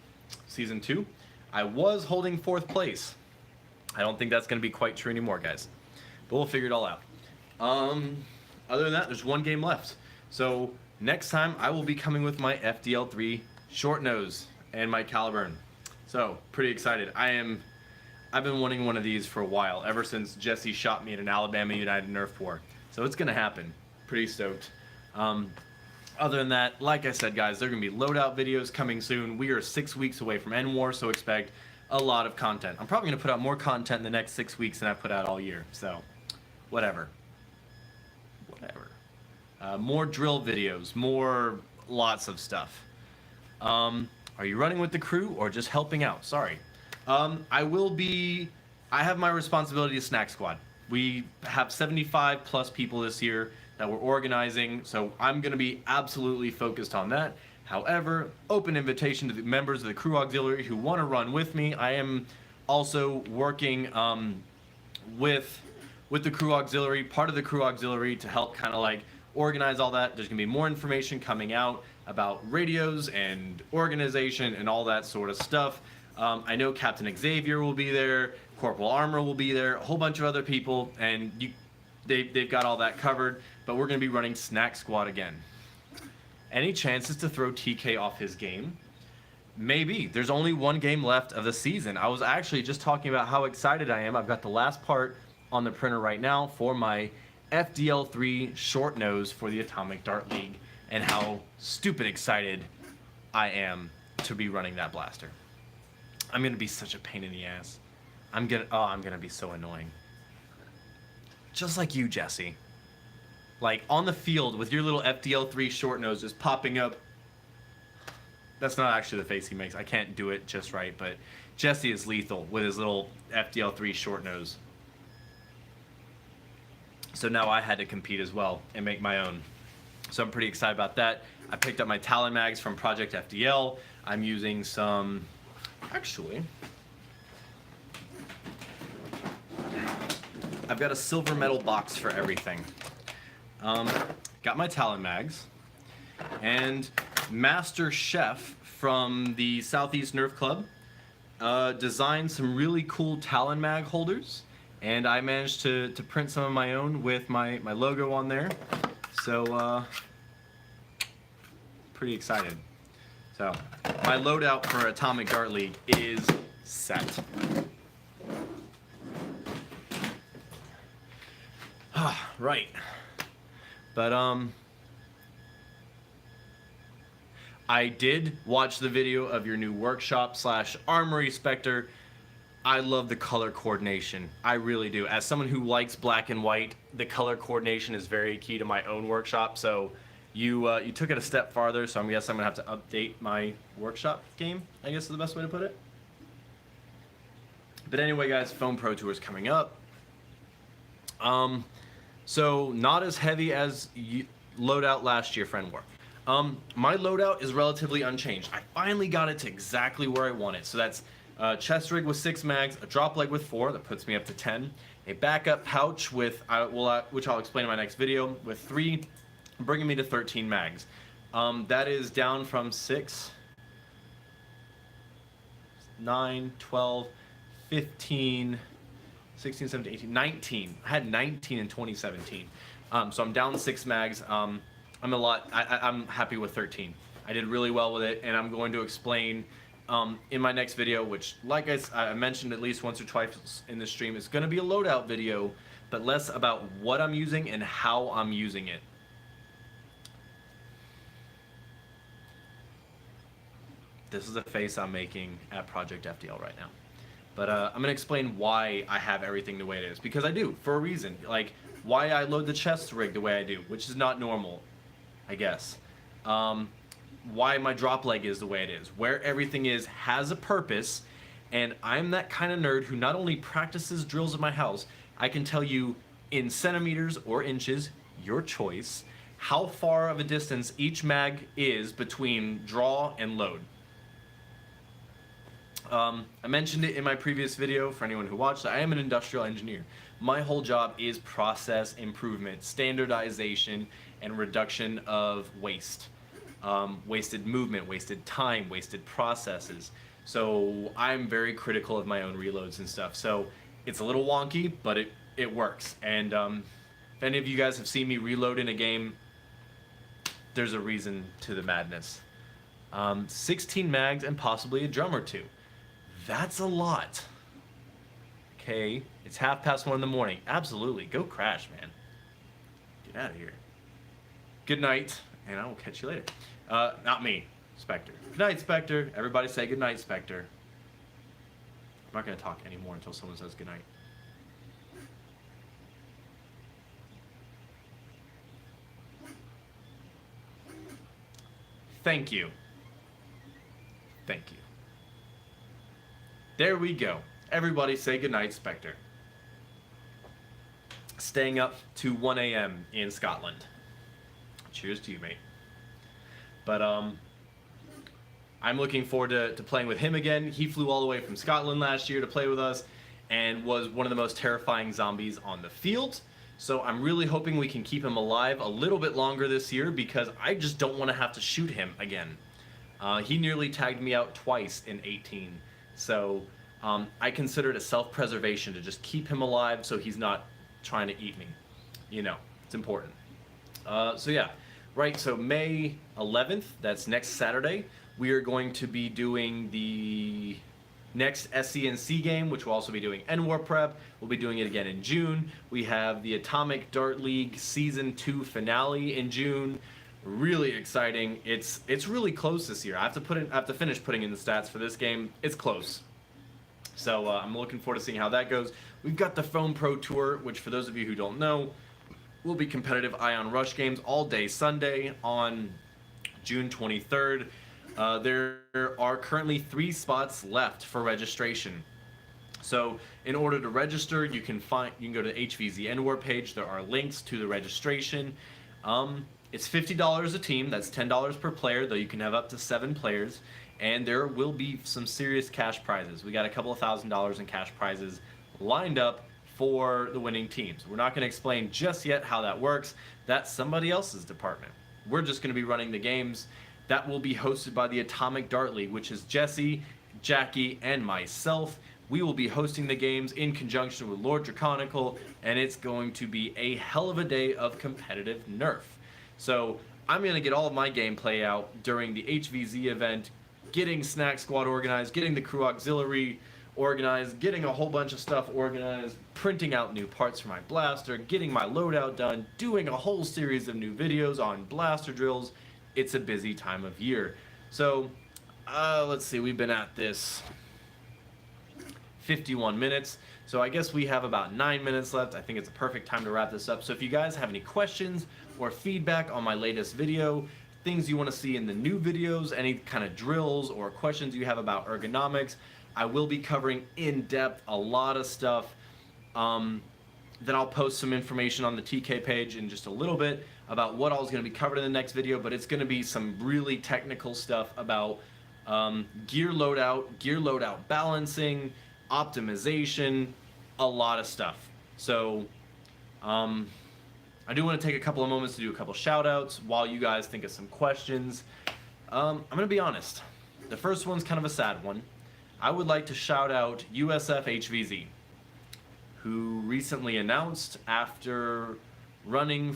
Season 2. I was holding 4th place. I don't think that's going to be quite true anymore, guys. But we'll figure it all out. Other than that, there's 1 game left. So next time, I will be coming with my FDL3 short nose and my Caliburn. So pretty excited. I've been wanting one of these for a while, ever since Jesse shot me in an Alabama United Nerf war. So it's going to happen. Pretty stoked. Other than that, like I said, guys, there are going to be loadout videos coming soon. We are 6 weeks away from ENDWAR, so expect a lot of content. I'm probably going to put out more content in the next 6 weeks than I put out all year, so whatever. More drill videos, more lots of stuff. Are you running with the crew or just helping out? Sorry. I have my responsibility to Snack Squad. We have 75 plus people this year that we're organizing, so I'm going to be absolutely focused on that. However, open invitation to the members of the crew auxiliary who want to run with me. I am also working with the crew auxiliary, part of the crew auxiliary, to help kind of like organize all that. There's going to be more information coming out about radios and organization and all that sort of stuff. I know Captain Xavier will be there, Corporal Armor will be there, a whole bunch of other people, and they've got all that covered, but we're going to be running Snack Squad again. Any chances to throw TK off his game? Maybe. There's only one game left of the season. I was actually just talking about how excited I am. I've got the last part on the printer right now for my FDL3 short nose for the Atomic Dart League, and how stupid excited I am to be running that blaster. I'm gonna be such a pain in the ass. I'm gonna be so annoying. Just like you, Jesse. Like on the field with your little FDL3 short nose just popping up. That's not actually the face he makes. I can't do it just right, but Jesse is lethal with his little FDL3 short nose. So now I had to compete as well and make my own. So I'm pretty excited about that. I picked up my Talon mags from Project FDL. I'm using some, actually, I've got a silver metal box for everything. Got my Talon mags, and Master Chef from the Southeast Nerf Club designed some really cool Talon mag holders, and I managed to print some of my own with my logo on there. So pretty excited. So my loadout for Atomic Dart League is set. Right. But I did watch the video of your new workshop / armory, Spectre. I love the color coordination. I really do. As someone who likes black and white, the color coordination is very key to my own workshop. So you took it a step farther, so I guess I'm gonna have to update my workshop game, I guess is the best way to put it. But anyway, guys, Foam Pro Tour is coming up. So not as heavy as loadout last year, Friend War. My loadout is relatively unchanged. I finally got it to exactly where I want it. So that's chest rig with 6 mags, a drop leg with 4, that puts me up to 10, a backup pouch with, which I'll explain in my next video, with 3, bringing me to 13 mags. That is down from 6, 9, 12, 15, 16, 17, 18, 19. I had 19 in 2017. So I'm down 6 mags. I'm happy with 13. I did really well with it, and I'm going to explain in my next video, which, like I mentioned at least once or twice in the stream, is going to be a loadout video, but less about what I'm using and how I'm using it. This is the face I'm making at Project FDL right now. But I'm going to explain why I have everything the way it is. Because I do, for a reason. Like, why I load the chest rig the way I do, which is not normal, I guess. Why my drop leg is the way it is. Where everything is has a purpose. And I'm that kind of nerd who not only practices drills in my house, I can tell you in centimeters or inches, your choice, how far of a distance each mag is between draw and load. I mentioned it in my previous video for anyone who watched. I am an industrial engineer. My whole job is process improvement, standardization, and reduction of waste. Wasted movement, wasted time, wasted processes. So I'm very critical of my own reloads and stuff. So it's a little wonky, but it works. And if any of you guys have seen me reload in a game, there's a reason to the madness. 16 mags and possibly a drum or 2. That's a lot. Okay, it's 1:30 in the morning. Absolutely, go crash, man. Get out of here. Good night, and I will catch you later. Not me, Spectre. Good night, Spectre. Everybody say good night, Spectre. I'm not gonna talk anymore until someone says good night. Thank you. Thank you. There we go. Everybody say goodnight, Spectre. Staying up to 1 a.m. in Scotland. Cheers to you, mate. But I'm looking forward to playing with him again. He flew all the way from Scotland last year to play with us and was one of the most terrifying zombies on the field. So I'm really hoping we can keep him alive a little bit longer this year, because I just don't want to have to shoot him again. He nearly tagged me out twice in 18. So I consider it a self-preservation to just keep him alive so he's not trying to eat me. You know, it's important. So yeah, right, so May 11th, that's next Saturday, We are going to be doing the next SCNC game, which we'll also be doing ENDWAR prep. We'll be doing it again in June. We have the Atomic Dart League Season 2 finale in June. Really exciting. It's really close this year. I have to finish putting in the stats for this game. It's close. So I'm looking forward to seeing how that goes. We've got the Foam Pro Tour, which for those of you who don't know, will be competitive Ion Rush games all day Sunday on June 23rd. There are currently 3 spots left for registration. So in order to register, you can go to the HVZ ENDWAR page. There are links to the registration. It's $50 a team. That's $10 per player, though you can have up to 7 players. And there will be some serious cash prizes. We got a couple of $1,000s in cash prizes lined up for the winning teams. We're not going to explain just yet how that works. That's somebody else's department. We're just going to be running the games. That will be hosted by the Atomic Dart League, which is Jesse, Jackie, and myself. We will be hosting the games in conjunction with Lord Draconical, and it's going to be a hell of a day of competitive Nerf. So I'm going to get all of my gameplay out during the HVZ event, getting Snack Squad organized, getting the crew auxiliary organized, getting a whole bunch of stuff organized, printing out new parts for my blaster, getting my loadout done, doing a whole series of new videos on blaster drills. It's a busy time of year. So let's see, we've been at this 51 minutes. So I guess we have about 9 minutes left. I think it's a perfect time to wrap this up. So if you guys have any questions or feedback on my latest video, things you want to see in the new videos, any kind of drills or questions you have about ergonomics, I will be covering in depth a lot of stuff. Then I'll post some information on the TK page in just a little bit about what all is going to be covered in the next video, but it's going to be some really technical stuff about gear loadout balancing, optimization, a lot of stuff. So I do want to take a couple of moments to do a couple shout outs while you guys think of some questions. I'm going to be honest. The first one's kind of a sad one. I would like to shout out USF HVZ, who recently announced after running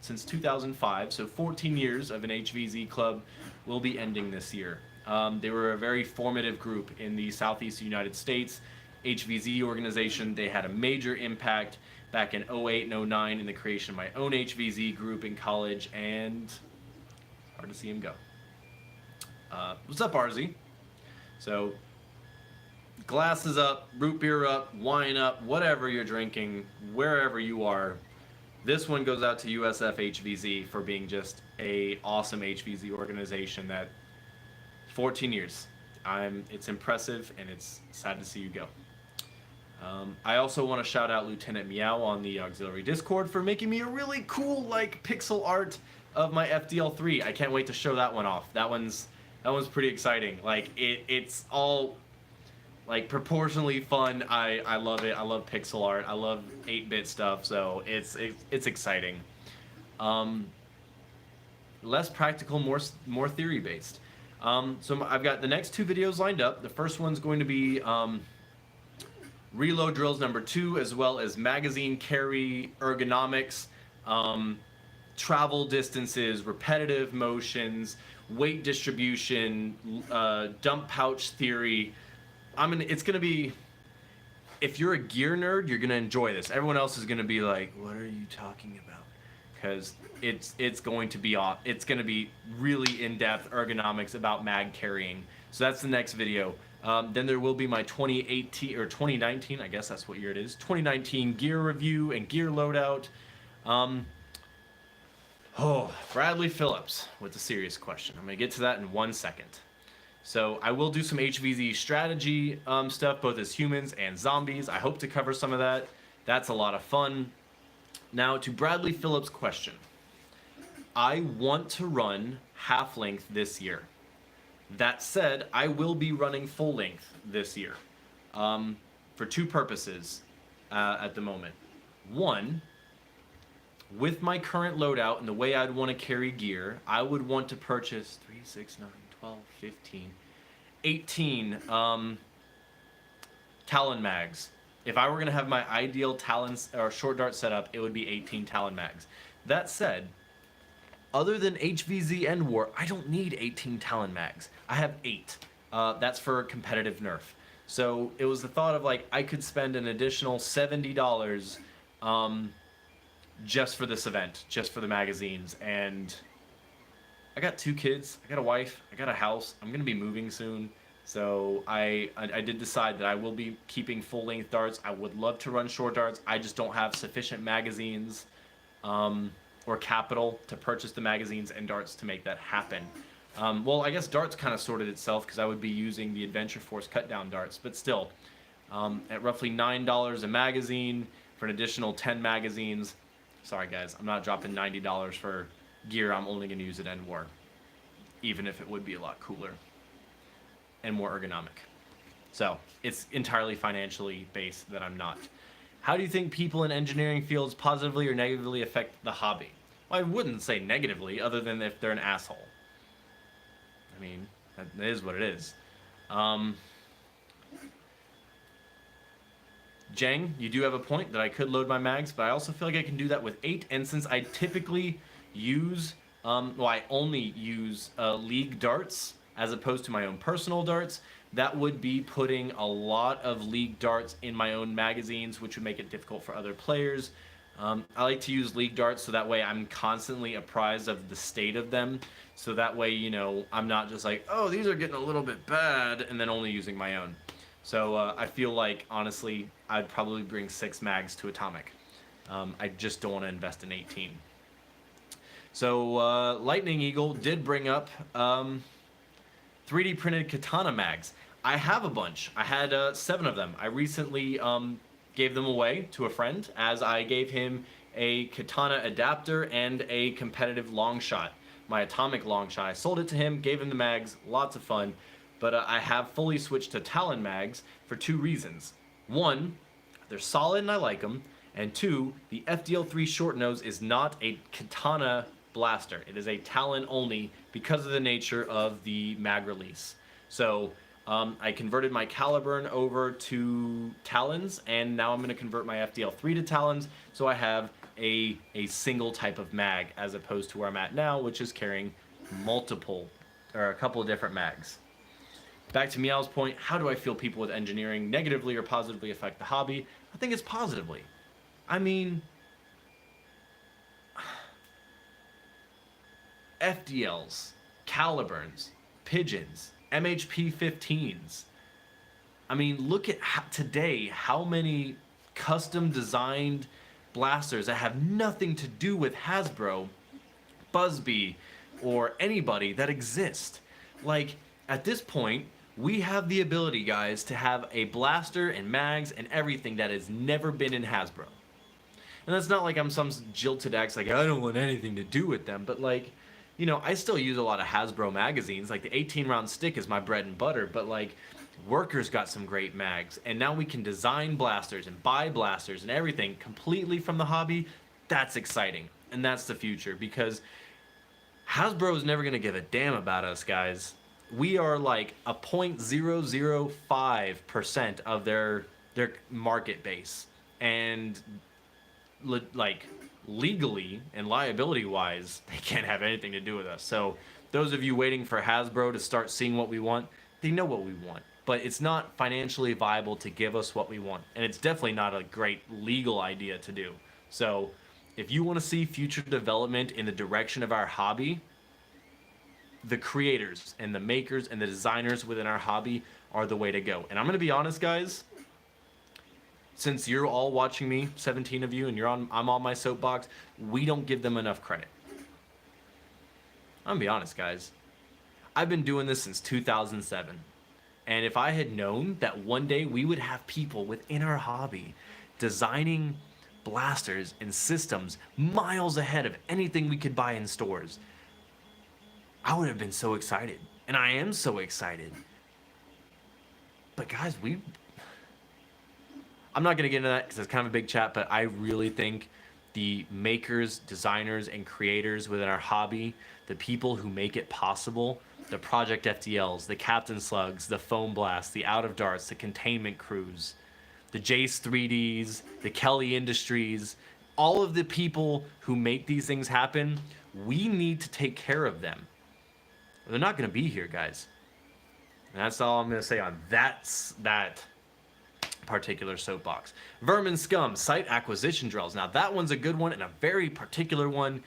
since 2005, so 14 years of an HVZ club will be ending this year. They were a very formative group in the Southeast United States HVZ organization. They had a major impact back in 08 and 09 in the creation of my own HVZ group in college, and hard to see him go. What's up, RZ? So, glasses up, root beer up, wine up, whatever you're drinking, wherever you are. This one goes out to USF HVZ for being just a awesome HVZ organization that 14 years. It's impressive, and it's sad to see you go. I also want to shout out Lieutenant Meow on the auxiliary Discord for making me a really cool pixel art of my FDL3. I can't wait to show that one off. That one's pretty exciting. It's all proportionally fun. I love it. I love pixel art. I love 8-bit stuff. So it's exciting. Less practical, more theory based. So I've got the next 2 videos lined up. The first one's going to be reload drills number 2, as well as magazine carry ergonomics, travel distances, repetitive motions, weight distribution, dump pouch theory. It's gonna be, if you're a gear nerd, you're gonna enjoy this. Everyone else is gonna be like, what are you talking about? Because it's going to be really in-depth ergonomics about mag carrying. So that's the next video. Then there will be my 2018 or 2019, I guess that's what year it is, 2019 gear review and gear loadout. Bradley Phillips with the serious question. I'm going to get to that in 1 second. So I will do some HVZ strategy stuff, both as humans and zombies. I hope to cover some of that. That's a lot of fun. Now to Bradley Phillips' question. I want to run half length this year. That said, I will be running full length this year for 2 purposes at the moment. One, with my current loadout and the way I'd want to carry gear, I would want to purchase 3, 6, 9, 12, 15, 18 Talon mags. If I were going to have my ideal Talon or short dart setup, it would be 18 Talon mags. That said, other than HVZ ENDWAR, I don't need 18 Talon mags. I have 8. That's for competitive Nerf. So it was the thought of like I could spend an additional $70 just for this event, just for the magazines. And I got 2 kids, I got a wife, I got a house. I'm gonna be moving soon. So I did decide that I will be keeping full-length darts. I would love to run short darts. I just don't have sufficient magazines or capital to purchase the magazines and darts to make that happen. Well, I guess darts kind of sorted itself because I would be using the Adventure Force cut-down darts. But still, at roughly $9 a magazine for an additional 10 magazines. Sorry, guys, I'm not dropping $90 for gear I'm only going to use at ENDWAR, even if it would be a lot cooler and more ergonomic. So it's entirely financially based that I'm not. How do you think people in engineering fields positively or negatively affect the hobby? Well, I wouldn't say negatively, other than if they're an asshole. I mean, that is what it is. Jang, you do have a point that I could load my mags, but I also feel like I can do that with 8. And since I typically use, I only use league darts as opposed to my own personal darts, that would be putting a lot of league darts in my own magazines, which would make it difficult for other players. I like to use league darts so that way I'm constantly apprised of the state of them. So that way, you know, I'm not just like, oh, these are getting a little bit bad, and then only using my own. So I feel like, honestly, I'd probably bring 6 mags to Atomic. I just don't want to invest in 18. So Lightning Eagle did bring up 3D printed katana mags. I have a bunch. I had 7 of them. I recently gave them away to a friend as I gave him a katana adapter and a competitive long shot. My Atomic long shot. I sold it to him, gave him the mags, lots of fun. But I have fully switched to Talon mags for 2 reasons. 1, they're solid and I like them. And 2, the FDL3 short nose is not a katana blaster. It is a Talon only because of the nature of the mag release. So I converted my Caliburn over to Talons, and now I'm going to convert my FDL3 to Talons, so I have a single type of mag as opposed to where I'm at now, which is carrying a couple of different mags. Back to Meow's point, how do I feel people with engineering negatively or positively affect the hobby? I think it's positively. I mean, FDLs, Caliburns, Pigeons, MHP 15s. I mean, look at today how many custom designed blasters that have nothing to do with Hasbro, Buzzbee, or anybody that exist. Like, at this point, we have the ability, guys, to have a blaster and mags and everything that has never been in Hasbro. And that's not like I'm some jilted ex, like, I don't want anything to do with them, but like, you know, I still use a lot of Hasbro magazines. Like the 18-round stick is my bread and butter, but like Worker's got some great mags. And now we can design blasters and buy blasters and everything completely from the hobby. That's exciting. And that's the future because Hasbro is never going to give a damn about us, guys. We are like a 0.005% of their market base. And like legally and liability wise, they can't have anything to do with us. So those of you waiting for Hasbro to start seeing what we want, they know what we want, but it's not financially viable to give us what we want, and it's definitely not a great legal idea to do. So if you want to see future development in the direction of our hobby, the creators and the makers and the designers within our hobby are the way to go. And I'm going to be honest, guys, since you're all watching me, 17 of you, and I'm on my soapbox, we don't give them enough credit. I'm gonna be honest, guys. I've been doing this since 2007. And if I had known that one day we would have people within our hobby designing blasters and systems miles ahead of anything we could buy in stores, I would have been so excited. And I am so excited. But guys, I'm not going to get into that because it's kind of a big chat, but I really think the makers, designers, and creators within our hobby, the people who make it possible, the Project FDLs, the Captain Slugs, the Foam Blasts, the Out of Darts, the Containment Crews, the Jace 3Ds, the Kelly Industries, all of the people who make these things happen, we need to take care of them. They're not going to be here, guys. And that's all I'm going to say on that particular soapbox. Vermin Scum, site acquisition drills. Now that one's a good one and a very particular one.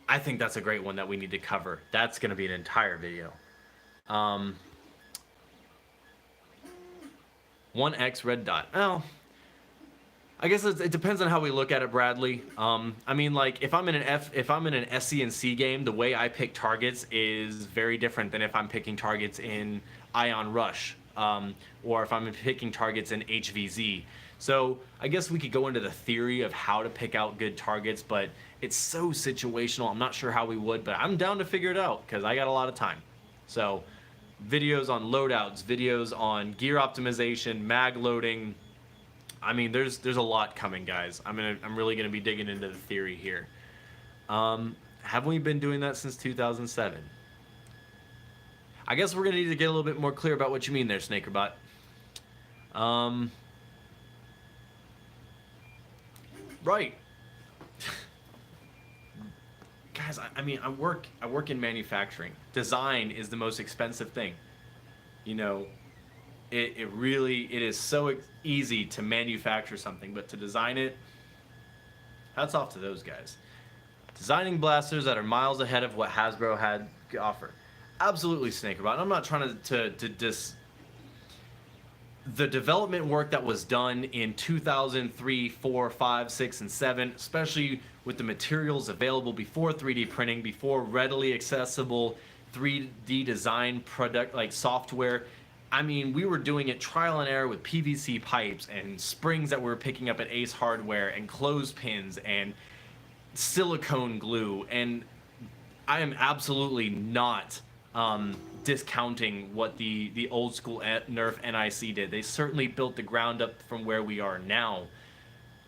I think that's a great one that we need to cover. That's going to be an entire video. 1x red dot. Well, I guess it depends on how we look at it, Bradley. I mean, like if I'm in an SC&C game, the way I pick targets is very different than if I'm picking targets in Ion Rush, or if I'm picking targets in HVZ. So I guess we could go into the theory of how to pick out good targets, but it's so situational. I'm not sure how we would, but I'm down to figure it out because I got a lot of time. So videos on loadouts, videos on gear optimization, mag loading. I mean, there's a lot coming, guys. I'm really gonna be digging into the theory here. Haven't we been doing that since 2007? I guess we're gonna need to get a little bit more clear about what you mean there, Snakerbot. Right. Guys, I mean, I work in manufacturing. Design is the most expensive thing. You know, it is so easy to manufacture something, but to design it, hats off to those guys. Designing blasters that are miles ahead of what Hasbro had to offer. Absolutely, Snakerbot. I'm not trying to diss the development work that was done in 2003, 4, 5, 6, and 7, especially with the materials available before 3D printing, before readily accessible 3D design product like software. I mean, we were doing it trial and error with PVC pipes and springs that we were picking up at Ace Hardware and clothespins and silicone glue. And I am absolutely not discounting what the old school Nerf NIC did. They certainly built the ground up from where we are now.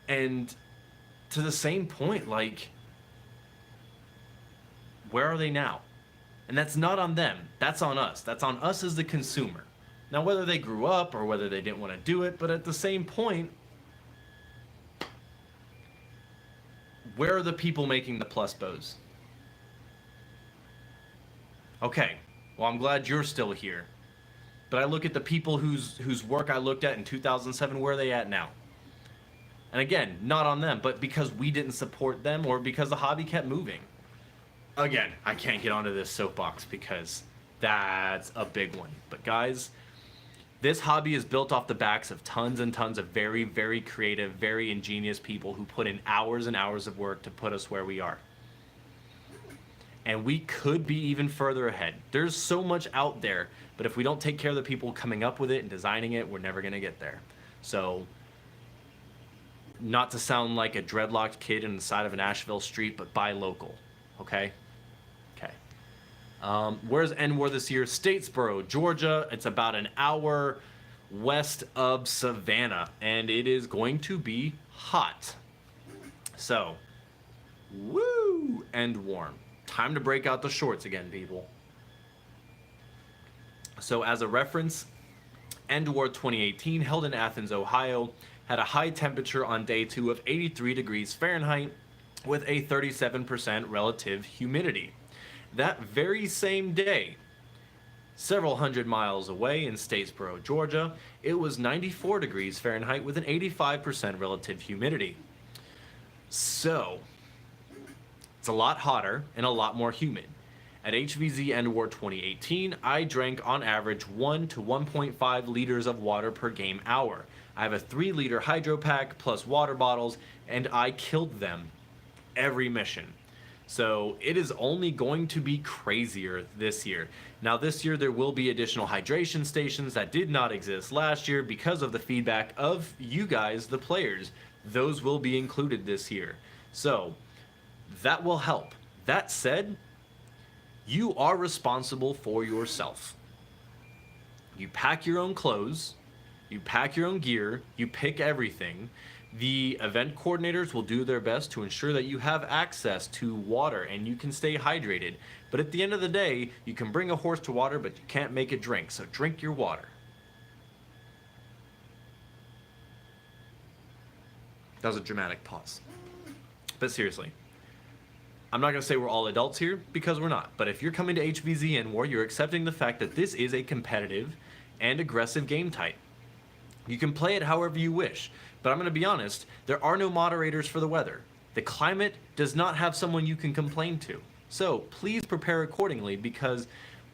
And to the same point, like, where are they now? And that's not on them. That's on us. That's on us as the consumer. Now, whether they grew up or whether they didn't want to do it, but at the same point, where are the people making the plus bows? Okay, well, I'm glad you're still here. But I look at the people whose work I looked at in 2007, where are they at now? And again, not on them, but because we didn't support them or because the hobby kept moving. Again, I can't get onto this soapbox because that's a big one. But guys, this hobby is built off the backs of tons and tons of very, very creative, very ingenious people who put in hours and hours of work to put us where we are. And we could be even further ahead. There's so much out there, but if we don't take care of the people coming up with it and designing it, we're never gonna get there. So, not to sound like a dreadlocked kid in the side of an Asheville street, but buy local, okay? Okay. Where's ENDWAR this year? Statesboro, Georgia. It's about an hour west of Savannah, and it is going to be hot. So, woo, and warm. Time to break out the shorts again, people. So as a reference, ENDWAR 2018, held in Athens, Ohio, had a high temperature on day 2 of 83 degrees Fahrenheit with a 37% relative humidity. That very same day, several hundred miles away in Statesboro, Georgia, it was 94 degrees Fahrenheit with an 85% relative humidity. So, it's a lot hotter and a lot more humid. At HVZ ENDWAR 2018, I drank on average 1 to 1.5 liters of water per game hour. I have a 3-liter hydro pack plus water bottles, and I killed them every mission. So it is only going to be crazier this year. Now this year there will be additional hydration stations that did not exist last year because of the feedback of you guys, the players. Those will be included this year. So that will help. That said, you are responsible for yourself. You pack your own clothes, you pack your own gear, you pick everything. The event coordinators will do their best to ensure that you have access to water and you can stay hydrated. But at the end of the day, you can bring a horse to water, but you can't make it drink, so drink your water. That was a dramatic pause. But seriously, I'm not going to say we're all adults here, because we're not. But if you're coming to HVZ ENDWAR, you're accepting the fact that this is a competitive and aggressive game type. You can play it however you wish, but I'm going to be honest, there are no moderators for the weather. The climate does not have someone you can complain to. So please prepare accordingly, because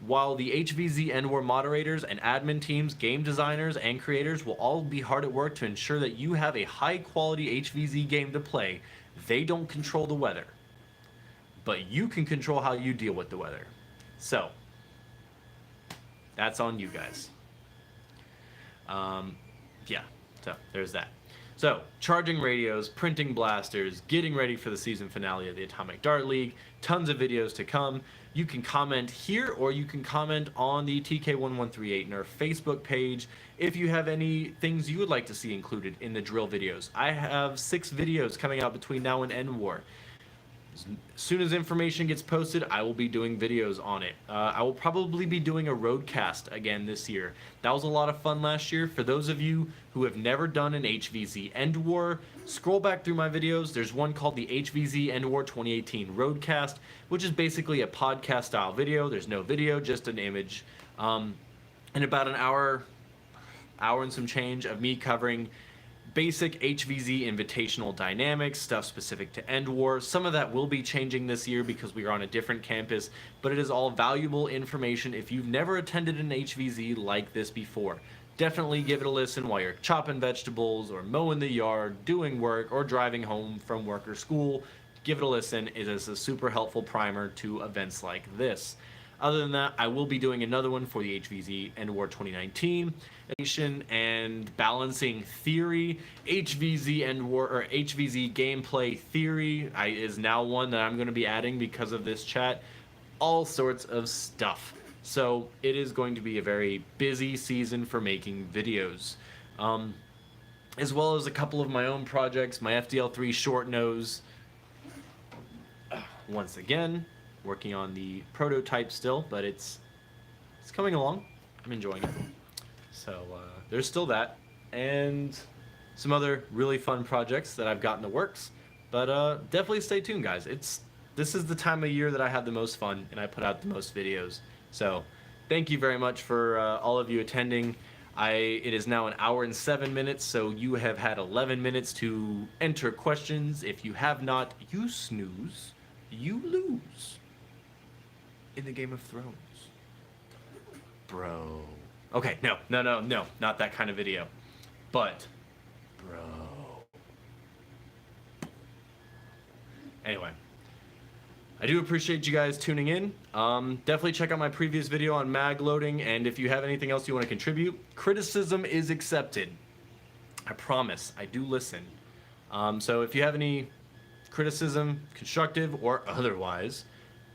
while the HVZ ENDWAR moderators and admin teams, game designers, and creators will all be hard at work to ensure that you have a high quality HVZ game to play, they don't control the weather. But you can control how you deal with the weather. So, that's on you guys. Yeah, so there's that. So, charging radios, printing blasters, getting ready for the season finale of the Atomic Dart League, tons of videos to come. You can comment here, or you can comment on the TK1138 Nerf Facebook page if you have any things you would like to see included in the drill videos. I have 6 videos coming out between now and ENDWAR. As soon as information gets posted, I will be doing videos on it. I will probably be doing a roadcast again this year. That was a lot of fun last year. For those of you who have never done an HVZ ENDWAR, scroll back through my videos. There's one called the HVZ ENDWAR 2018 Roadcast, which is basically a podcast style video. There's no video, just an image. And about an hour and some change of me covering basic HVZ invitational dynamics, stuff specific to ENDWAR. Some of that will be changing this year because we are on a different campus, but it is all valuable information if you've never attended an HVZ like this before. Definitely give it a listen while you're chopping vegetables or mowing the yard, doing work, or driving home from work or school. Give it a listen. It is a super helpful primer to events like this. Other than that, I will be doing another one for the HVZ ENDWAR 2019 and balancing theory. HVZ ENDWAR or HVZ gameplay theory is now one that I'm going to be adding because of this chat. All sorts of stuff. So it is going to be a very busy season for making videos. As well as a couple of my own projects, my FDL3 short nose. Once again, working on the prototype still, but it's coming along. I'm enjoying it. So there's still that, and some other really fun projects that I've got in the works. But definitely stay tuned, guys. This is the time of year that I have the most fun and I put out the most videos. So thank you very much for all of you attending. It is now 1 hour and 7 minutes, so you have had 11 minutes to enter questions. If you have not, you snooze, you lose. In the Game of Thrones. Bro. Okay, no, not that kind of video. But, bro. Anyway, I do appreciate you guys tuning in. Definitely check out my previous video on mag loading, and if you have anything else you want to contribute, criticism is accepted. I promise, I do listen. So if you have any criticism, constructive or otherwise,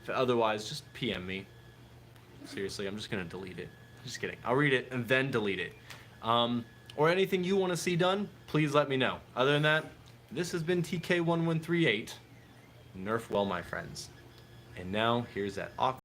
just PM me. Seriously, I'm just gonna delete it. Just kidding. I'll read it and then delete it. Or anything you want to see done, please let me know. Other than that, this has been TK1138. Nerf well, my friends. And now here's that awkward